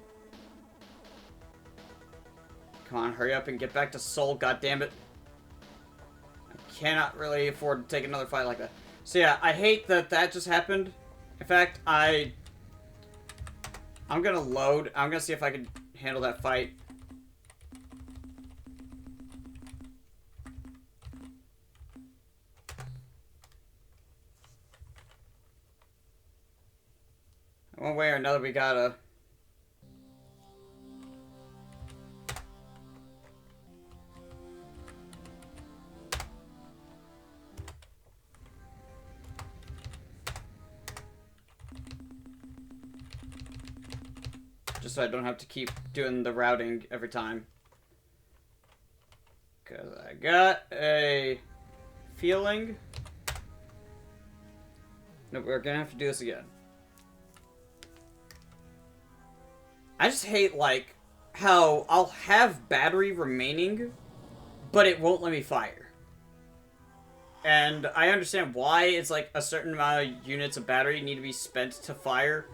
Speaker 1: Come on, hurry up and get back to Sol, goddammit. I cannot really afford to take another fight like that. So yeah, I hate that that just happened. In fact, I'm gonna load. I'm gonna see if I can handle that fight. One way or another, we gotta... Just so I don't have to keep doing the routing every time. Because I got a feeling... Nope, we're gonna have to do this again. I just hate, like, how I'll have battery remaining, but it won't let me fire. And I understand why it's, like, a certain amount of units of battery need to be spent to fire,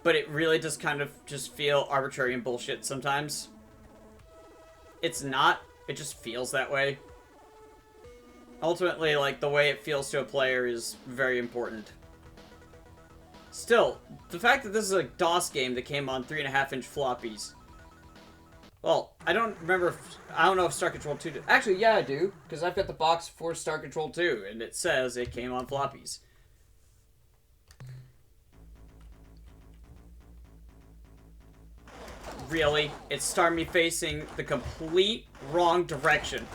Speaker 1: but it really does kind of just feel arbitrary and bullshit sometimes. It's not, it just feels that way. Ultimately, like, the way it feels to a player is very important. Still, the fact that this is a DOS game that came on 3.5-inch floppies. Well, I don't know if Star Control 2 did. Actually, yeah, I do, because I've got the box for Star Control 2, and it says it came on floppies. Really? It started me facing the complete wrong direction.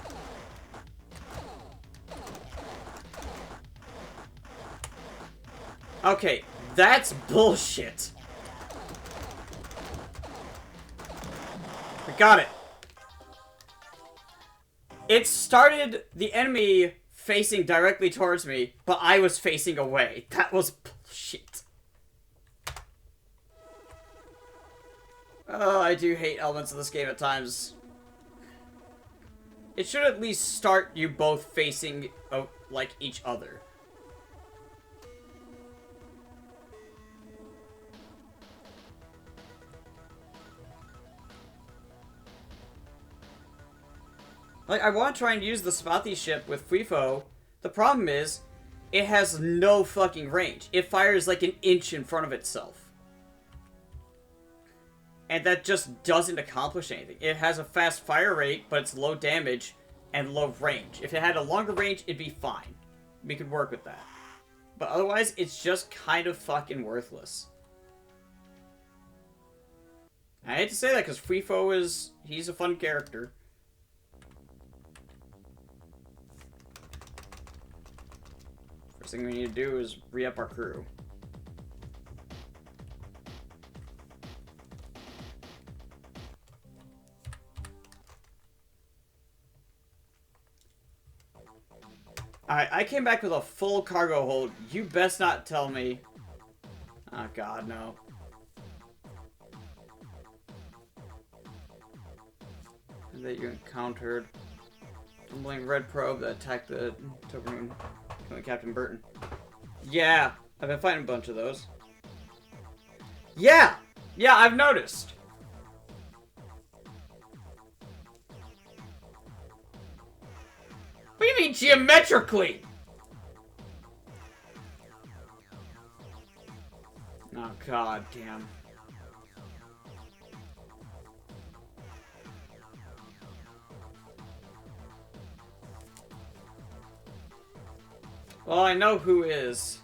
Speaker 1: Okay, that's bullshit. We got it. It started the enemy facing directly towards me, but I was facing away. That was bullshit. Oh, I do hate elements of this game at times. It should at least start you both facing, like, each other. Like, I want to try and use the Spathi ship with FIFO. The problem is, it has no fucking range. It fires like an inch in front of itself. And that just doesn't accomplish anything. It has a fast fire rate, but it's low damage and low range. If it had a longer range, it'd be fine. We could work with that. But otherwise, it's just kind of fucking worthless. I hate to say that, because FIFO he's a fun character. First thing we need to do is re-up our crew. Alright, I came back with a full cargo hold. You best not tell me. Oh god, no. That you encountered. Tumbling red probe that attacked the Toblerone. Captain Burton. Yeah, I've been fighting a bunch of those. Yeah! Yeah, I've noticed. What do you mean geometrically? Oh, god damn. Well, I know who is.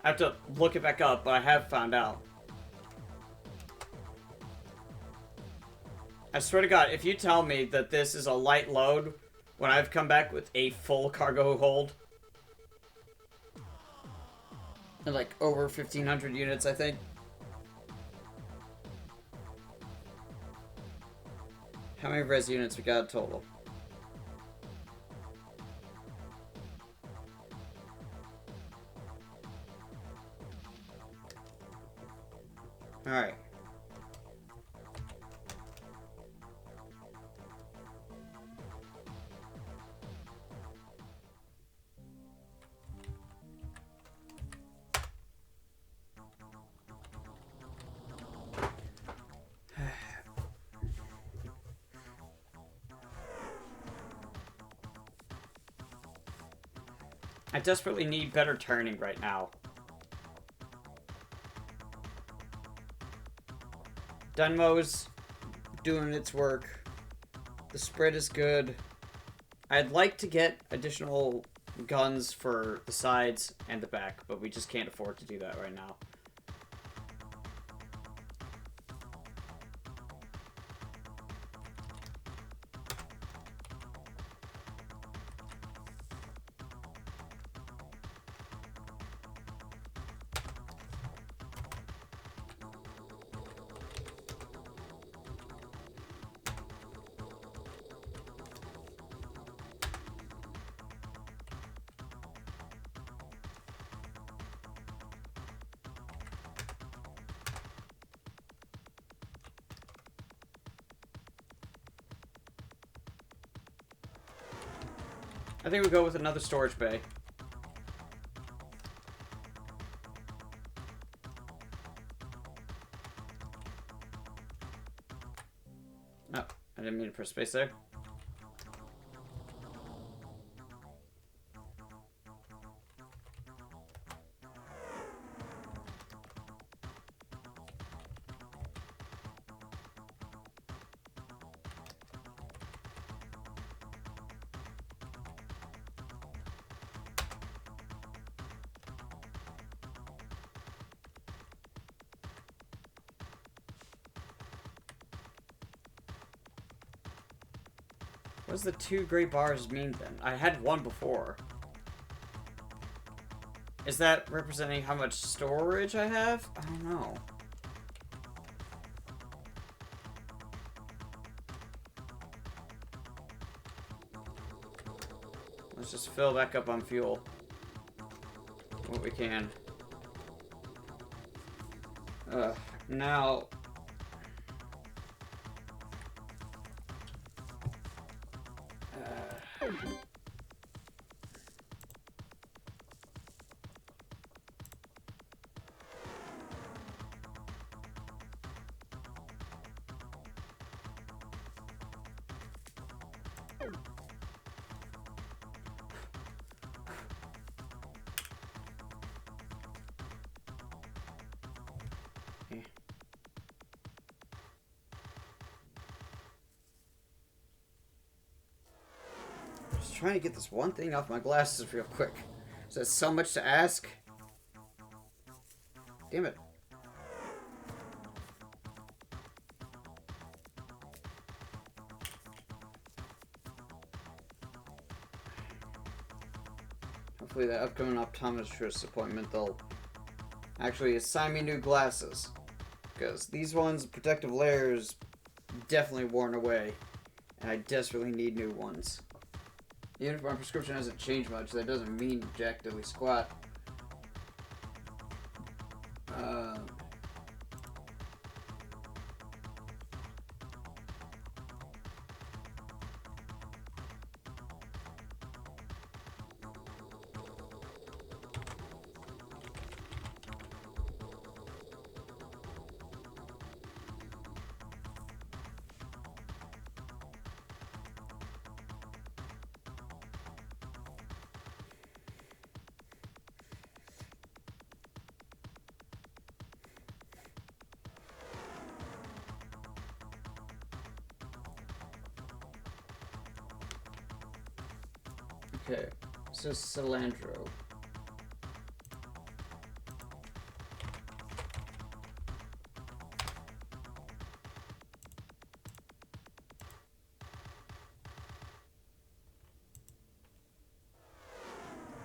Speaker 1: I have to look it back up, but I have found out. I swear to God, if you tell me that this is a light load when I've come back with a full cargo hold. And like over 1,500 units, I think. How many res units we got total? Alright. I desperately need better turning right now. Dunmo's doing its work. The spread is good. I'd like to get additional guns for the sides and the back, but we just can't afford to do that right now. I think we go with another storage bay. Oh, I didn't mean to press space there. What does the 2 gray bars mean then? I had one before. Is that representing how much storage I have? I don't know. Let's just fill back up on fuel. What we can. Now... Just trying to get this one thing off my glasses real quick. Is that so much to ask? Damn it. Hopefully that upcoming optometrist appointment, they'll actually assign me new glasses. Because these ones, protective layers, definitely worn away. And I desperately need new ones. Even if my prescription hasn't changed much, that doesn't mean jack diddly squat. Okay, so cilantro.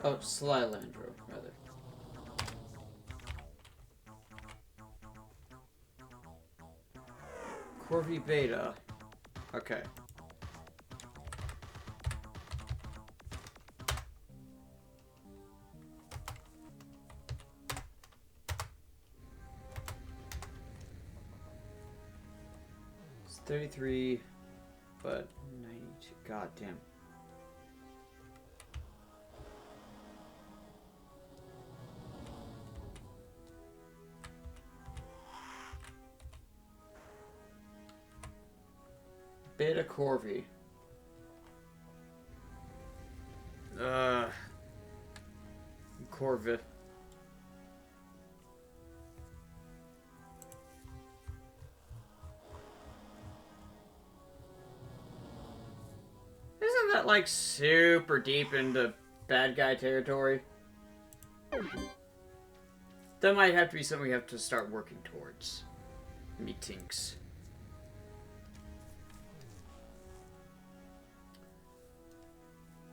Speaker 1: Oh, Slylandro, rather. Corvi Beta. Okay. It's 33, but 92. God damn. Beta Corvi. Corvette. Isn't that like super deep into bad guy territory? That might have to be something we have to start working towards. Methinks.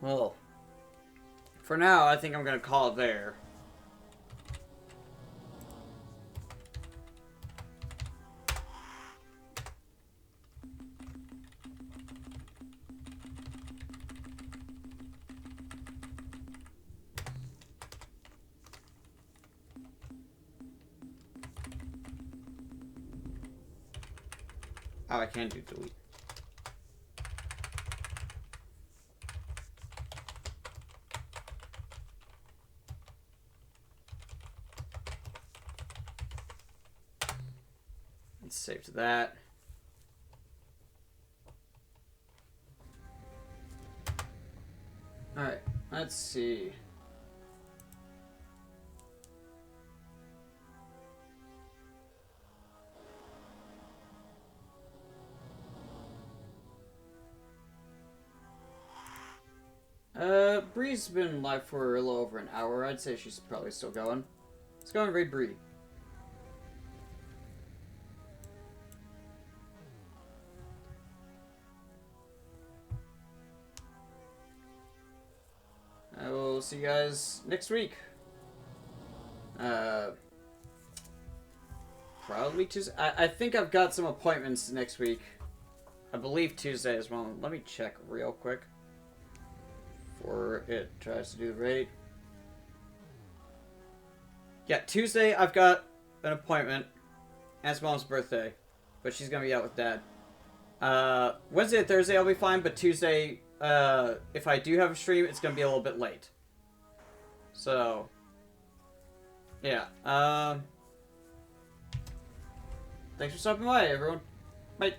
Speaker 1: Well, for now, I think I'm gonna call it there. Oh, I can do delete. Let's save to that. Alright, let's see. Bree's been live for a little over an hour. I'd say she's probably still going. Let's go and raid Bree. will see you guys next week. Probably Tuesday. I think I've got some appointments next week. I believe Tuesday as well. Let me check real quick before it tries to do the raid. Yeah, Tuesday I've got an appointment. Aunt's mom's birthday, but she's gonna be out with Dad. Wednesday and Thursday I'll be fine, but Tuesday, if I do have a stream, it's gonna be a little bit late. So, yeah. Thanks for stopping by, everyone. Bye.